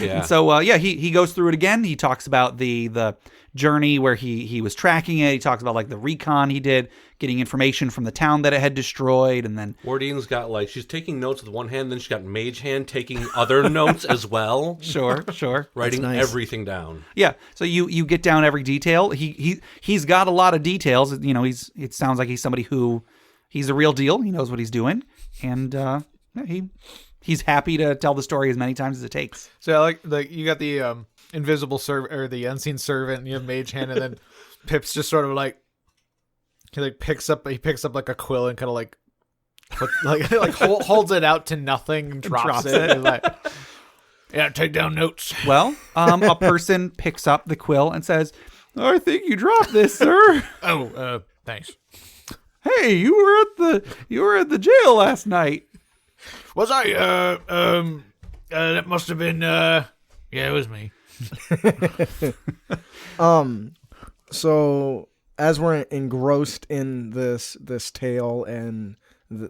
C: Yeah.
A: And so he goes through it again. He talks about the journey where he was tracking it. He talks about like the recon he did, getting information from the town that it had destroyed, and then
C: Wardin's got like she's taking notes with one hand, then she's got Mage Hand taking other notes as well.
A: sure.
C: Writing
B: nice.
C: everything down.
A: Yeah, so you get down every detail. He's got a lot of details. It sounds like he's somebody who he's a real deal. He knows what he's doing, and he's happy to tell the story as many times as it takes.
D: So like you got the invisible servant or the unseen servant, and you have Mage Hand, and then Pip's just sort of like he picks up like a quill and kind of like holds it out to nothing and drops it. And like,
E: Yeah, take down notes.
A: Well, a person picks up the quill and says, "I think you dropped this, sir."
E: Oh, thanks.
A: Hey, you were at the jail last night.
E: Was I? That must have been. Yeah, it was me.
B: So as we're engrossed in this tale and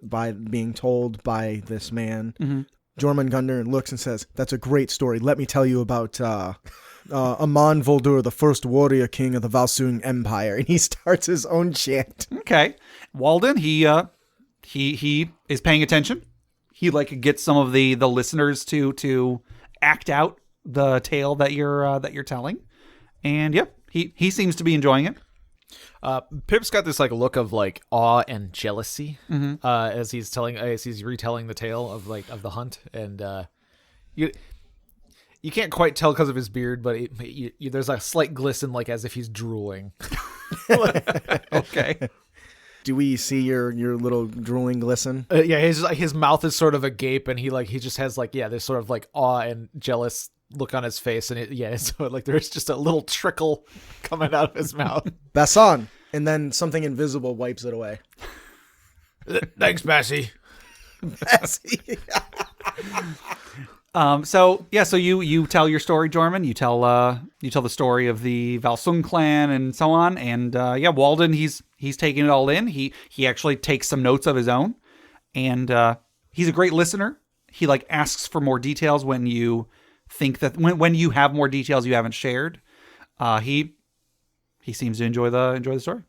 B: by being told by this man, Jormungandr looks and says, "That's a great story. Let me tell you about Aman Voldur, the first warrior king of the Valsung Empire." And he starts his own chant.
A: Okay, Wardin, he is paying attention. He gets some of the listeners to act out the tale that you're telling, and yep, he seems to be enjoying it.
D: Pip's got this look of awe and jealousy as he's retelling the tale of the hunt, and you can't quite tell because of his beard, but there's a slight glisten as if he's drooling.
A: Okay.
B: Do we see your little drooling glisten?
D: Yeah, his mouth is sort of agape, and he just has this sort of awe and jealous look on his face, and so like there's just a little trickle coming out of his mouth.
B: Bassan, and then something invisible wipes it away.
E: Thanks, Bessie.
A: So you tell your story, Jorman. You tell the story of the Valsung clan and so on. And Wardin, he's taking it all in. He actually takes some notes of his own, and he's a great listener. He like asks for more details when you think that when you have more details you haven't shared. He seems to enjoy the story.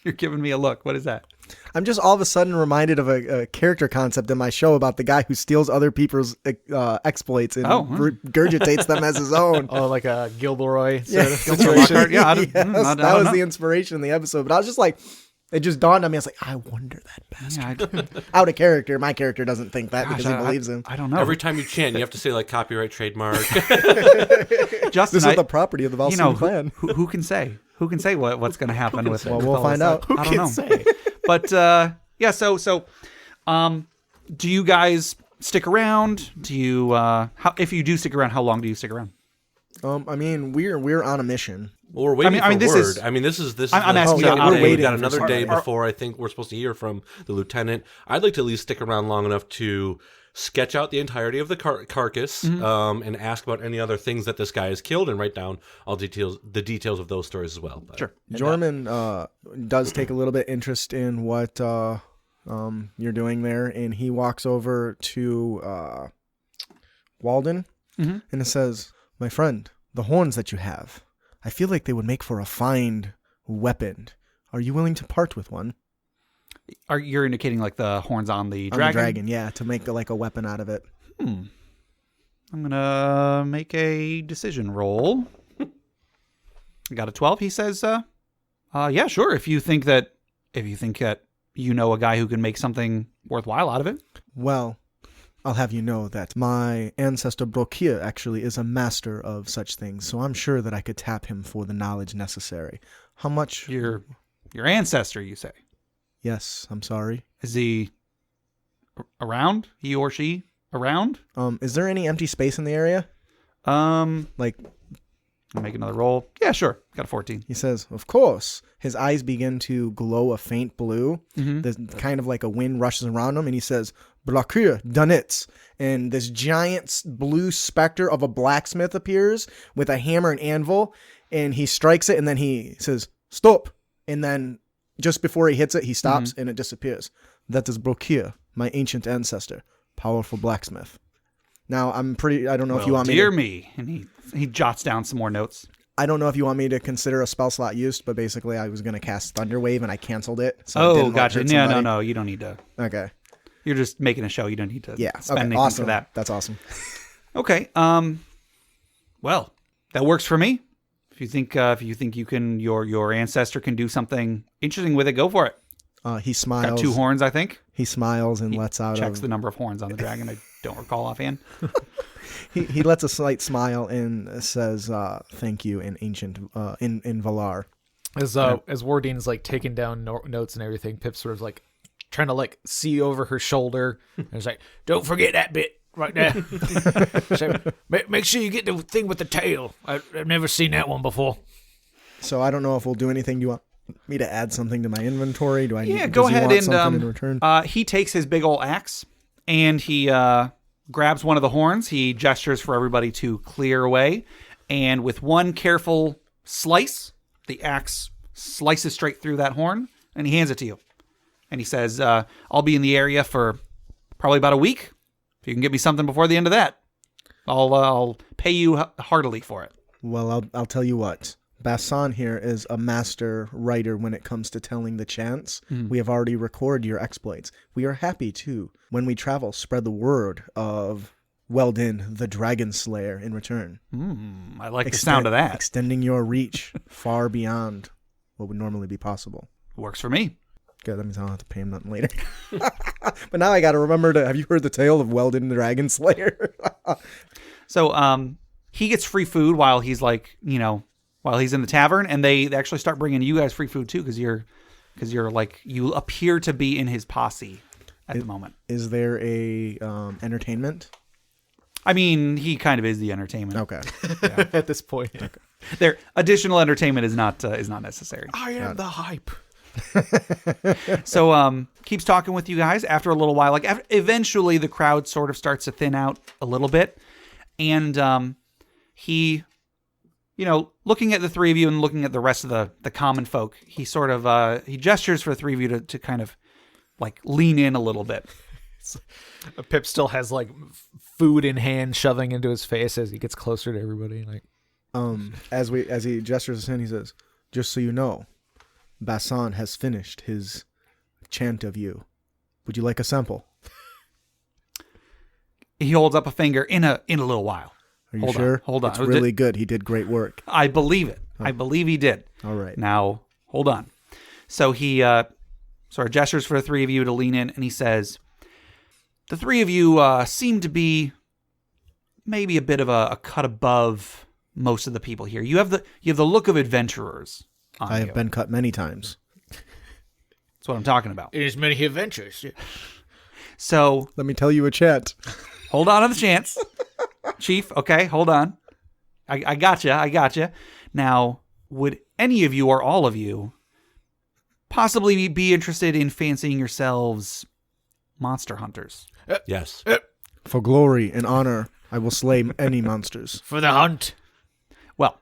A: You're giving me a look. What is that?
B: I'm just all of a sudden reminded of a character concept in my show about the guy who steals other people's exploits and regurgitates them as his own.
D: Oh, like a Gilderoy
B: Yeah.
D: sort of situation.
A: Yeah, I
B: Yes,
A: don't
B: that was
A: know.
B: the inspiration in the episode. But I was just like, it just dawned on me. I was like, I wonder that bastard.
A: Yeah,
B: Out of character. My character doesn't think that
A: gosh,
B: because he believes him.
A: I don't know.
C: Every time you chant, you have to say like copyright, trademark.
A: Justin,
B: This is the property of the Valsung clan.
A: who can say? Who can say what's going to happen with?
B: Well,
A: with
B: we'll
A: all
B: find
A: this
B: out.
A: stuff? I don't know.
D: Say.
A: But do you guys stick around? Do you if you do stick around, how long do you stick around?
B: I mean, we're on a mission.
C: Well, we're waiting
A: I mean,
C: for
A: this
C: word.
A: is-
C: I mean, this is
A: I'm
C: the
A: asking
C: second
A: you, we're
C: day.
B: waiting
C: We've got
B: for
C: another
B: some-
C: day before I think we're supposed to hear from the lieutenant. I'd like to at least stick around long enough to sketch out the entirety of the carcass and ask about any other things that this guy has killed and write down all the details of those stories as well. But,
A: Sure.
B: Jorman does take a little bit interest in what you're doing there, and he walks over to Wardin and it says, "My friend, the horns that you have, I feel like they would make for a fine weapon. Are you willing to part with one?"
A: You're indicating like the horns on the
B: On
A: dragon?
B: the dragon, yeah, to make like a weapon out of it.
A: I'm gonna make a decision roll. I got a 12. He says, yeah, sure. If you think that you know a guy who can make something worthwhile out of it.
B: Well, I'll have you know that my ancestor Brokir actually is a master of such things, so I'm sure that I could tap him for the knowledge necessary. How much?
A: Your ancestor, you say?
B: Yes, I'm sorry.
A: Is he around? He or she around?
B: Is there any empty space in the area? Like,
A: Make another roll. Yeah, sure. Got a 14.
B: he says, of course. His eyes begin to glow a faint blue. There's kind of like a wind rushes around him, and he says, Brokir, done it. And this giant blue specter of a blacksmith appears with a hammer and anvil, and he strikes it, and then he says, stop. And then just before he hits it, he stops, and it disappears. That is Brokir, my ancient ancestor, powerful blacksmith. Now, I don't know if you want me
A: Dear
B: to...
A: me. And he jots down some more notes.
B: I don't know if you want me to consider a spell slot used, but basically I was going to cast Thunderwave, and I canceled it. So it didn't
A: gotcha.
B: hurt
A: No,
B: somebody.
A: you don't need to.
B: Okay.
A: You're just making a show. You don't need to
B: Yeah.
A: spend
B: Okay.
A: anything
B: Awesome.
A: for that.
B: That's awesome.
A: Okay. Well, that works for me. If you think you can, your ancestor can do something interesting with it, go for it.
B: He smiles.
A: Got 2 horns, I think.
B: He smiles and lets out
A: Checks
B: of...
A: the number of horns on the dragon. I don't recall offhand.
B: He lets a slight smile and says, "Thank you" in ancient in Valar.
D: As Wardin is like taking down notes and everything, Pip's sort of like trying to like see over her shoulder. And it's like,
E: Don't forget that bit right there. So, make sure you get the thing with the tail. I've never seen that one before.
B: So I don't know if we'll do anything. Do you want me to add something to my inventory? Do I?
A: Yeah,
B: does
A: go
B: he
A: ahead
B: want
A: and
B: something in return.
A: he takes his big old axe and he grabs one of the horns. He gestures for everybody to clear away, and with one careful slice, the axe slices straight through that horn, and he hands it to you. And he says, "I'll be in the area for probably about a week. If you can get me something before the end of that, I'll pay you heartily for it."
B: Well, I'll tell you what. Bassan here is a master writer when it comes to telling the chants. We have already recorded your exploits. We are happy to, when we travel, spread the word of Wardin, the Dragon Slayer, in return.
A: I like the sound of that.
B: Extending your reach far beyond what would normally be possible.
A: Works for me.
B: Good, that means I don't have to pay him nothing later. But now I got to remember to, have you heard the tale of Wardin, the Dragon Slayer?
A: So he gets free food while he's while he's in the tavern, and they actually start bringing you guys free food too, because you're like, you appear to be in his posse at the moment.
B: Is there a entertainment?
A: I mean, he kind of is the entertainment.
B: Okay.
D: At this point.
A: There, additional entertainment is not necessary.
D: I am the hype.
A: So keeps talking with you guys. After a little while, like eventually the crowd sort of starts to thin out a little bit, and he, looking at the three of you and looking at the rest of the common folk, he sort of he gestures for the three of you to kind of like lean in a little bit.
D: Pip still has like food in hand shoving into his face as he gets closer to everybody. Like,
B: as he gestures us in, he says, "Just so you know, Bassan has finished his chant of you. Would you like a sample?"
A: He holds up a finger in a little while.
B: Are you sure?
A: Hold on.
B: It's really good. He did great work.
A: I believe it. I believe he did.
B: All right.
A: Now, hold on. So he sort of gestures for the three of you to lean in, and he says, the three of you seem to be maybe a bit of a cut above most of the people here. You have the look of adventurers on
B: I
A: you.
B: have been cut many times.
A: That's what I'm talking about.
E: It is many adventures.
A: So
B: Let me tell you a chant.
A: hold on to the chance. Chief, okay, hold on. I gotcha. Now, would any of you or all of you possibly be interested in fancying yourselves monster hunters?
C: Yes.
B: For glory and honor, I will slay any monsters.
E: For the hunt.
A: Well,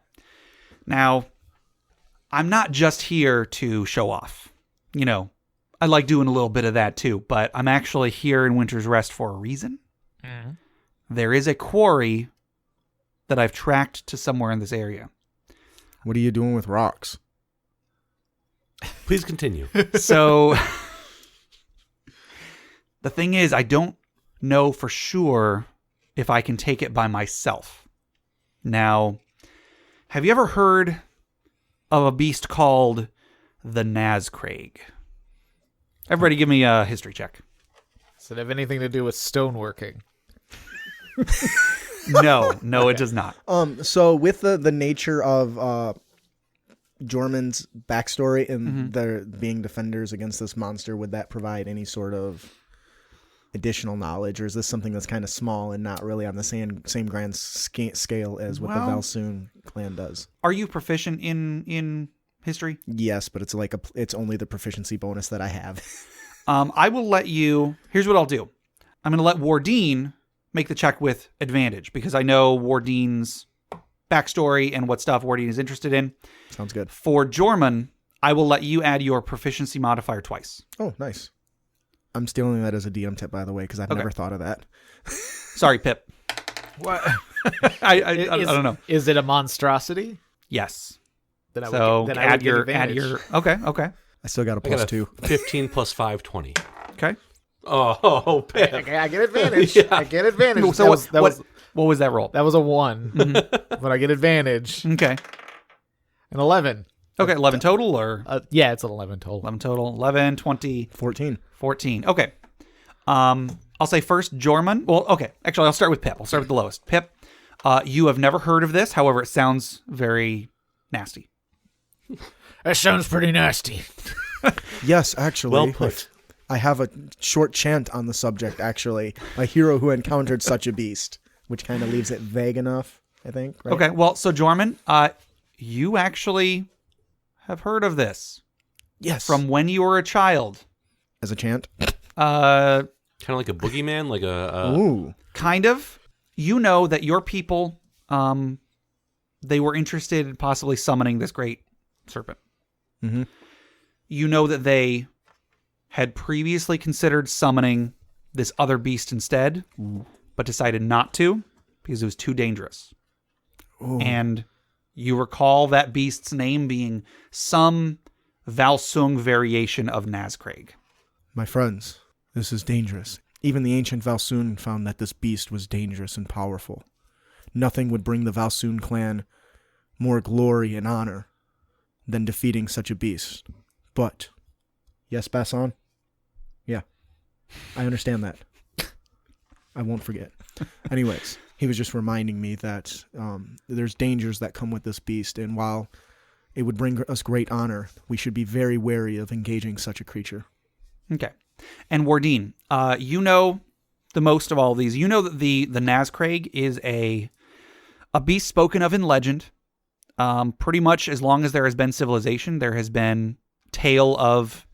A: now, I'm not just here to show off. I like doing a little bit of that too, but I'm actually here in Winter's Rest for a reason.
E: Mm-hmm.
A: There is a quarry that I've tracked to somewhere in this area.
B: What are you doing with rocks?
C: Please continue.
A: So, the thing is, I don't know for sure if I can take it by myself. Now, have you ever heard of a beast called the Nazcraig? Everybody give me a history check.
D: does it have anything to do with stoneworking?
A: No, it does not.
B: So with the nature of Jorman's backstory and their being defenders against this monster, would that provide any sort of additional knowledge, or is this something that's kind of small and not really on the same grand scale as what the Valsoon clan does?
A: Are you proficient in history?
B: Yes, but it's only the proficiency bonus that I have.
A: I will let you. Here's what I'll do. I'm going to let Wardin make the check with advantage because I know Wardin's backstory and what stuff Wardin is interested in.
B: Sounds good.
A: For Jorman, I will let you add your proficiency modifier twice.
B: Oh, nice. I'm stealing that as a DM tip, by the way, because I've
A: Okay.
B: never thought of that.
A: Sorry, Pip.
D: What?
A: I don't know.
D: Is it a monstrosity?
A: Yes.
D: Then
A: So
D: would
A: add
D: get
A: your
D: advantage.
A: Okay.
B: I still got a
C: I got
B: plus
C: a
B: 2.
C: 15 plus 5, 20.
A: Okay.
C: Oh, Pip.
D: Okay, I get advantage.
C: Yeah.
D: I get advantage.
A: So what was that roll?
D: That was a 1, but I get advantage.
A: Okay.
D: An 11.
A: Okay, 11 total or
D: Yeah, it's an 11 total.
A: 11 total. 11, 20,
B: 14.
A: 14. Okay. I'll say first Jorman. Well, okay. Actually, I'll start with Pip. I'll start with the lowest. Pip, you have never heard of this. However, it sounds very nasty.
E: That sounds pretty nasty.
B: Yes, actually.
C: Well put.
B: I have a short chant on the subject, actually. A hero who encountered such a beast, which kind of leaves it vague enough, I think. Right?
A: Okay, well, so Jorman, you actually have heard of this
B: Yes.
A: from when you were a child.
B: As a chant?
A: Uh,
C: Kind of like a boogeyman, like a
B: Ooh.
A: kind of. You know that your people, they were interested in possibly summoning this great serpent.
B: Mhm.
A: You know that they had previously considered summoning this other beast instead, but decided not to because it was too dangerous.
B: Ooh.
A: And you recall that beast's name being some Valsung variation of Nazcraig.
B: My friends, this is dangerous. Even the ancient Valsoon found that this beast was dangerous and powerful. Nothing would bring the Valsoon clan more glory and honor than defeating such a beast. But, yes, Bassan? Yeah, I understand that. I won't forget. Anyways, he was just reminding me that there's dangers that come with this beast, and while it would bring us great honor, we should be very wary of engaging such a creature.
A: Okay. And Wardin, you know the most of all these. You know that the Nazcraig is a beast spoken of in legend. Pretty much as long as there has been civilization, there has been tale of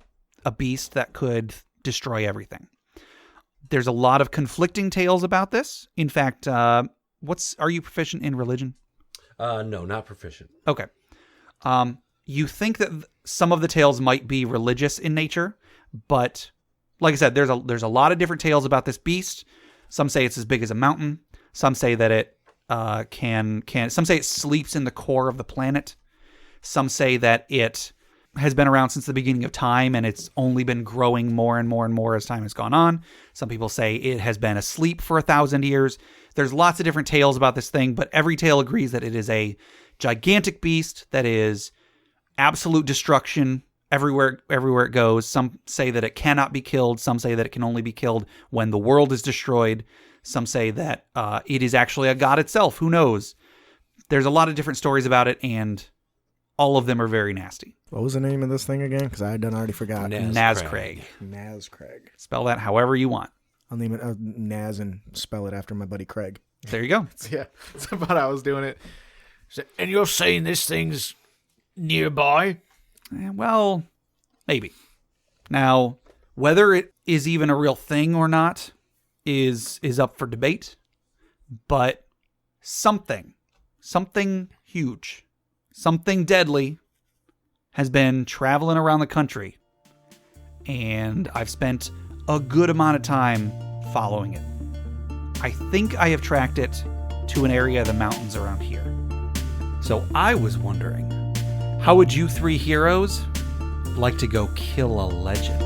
A: a beast that could destroy everything. There's a lot of conflicting tales about this. In fact, are you proficient in religion?
C: No, not proficient.
A: Okay. You think that some of the tales might be religious in nature, but like I said, there's a lot of different tales about this beast. Some say it's as big as a mountain. Some say that it some say it sleeps in the core of the planet. Some say that it has been around since the beginning of time and it's only been growing more and more and more as time has gone on. Some people say it has been asleep for 1,000 years. There's lots of different tales about this thing, but every tale agrees that it is a gigantic beast that is absolute destruction everywhere it goes. Some say that it cannot be killed. Some say that it can only be killed when the world is destroyed. Some say that it is actually a god itself. Who knows? There's a lot of different stories about it, and all of them are very nasty.
B: What was the name of this thing again? Because I done already forgot.
A: Nazcraig.
B: Nazcraig.
A: Spell that however you want.
B: I'll name it Naz and spell it after my buddy Craig.
A: There you go.
D: Yeah, that's about how I was doing it.
E: And you're saying this thing's nearby?
A: Well, maybe. Now, whether it is even a real thing or not is up for debate, but something huge, something deadly has been traveling around the country, and I've spent a good amount of time following it. I think I have tracked it to an area of the mountains around here. So I was wondering, how would you three heroes like to go kill a legend?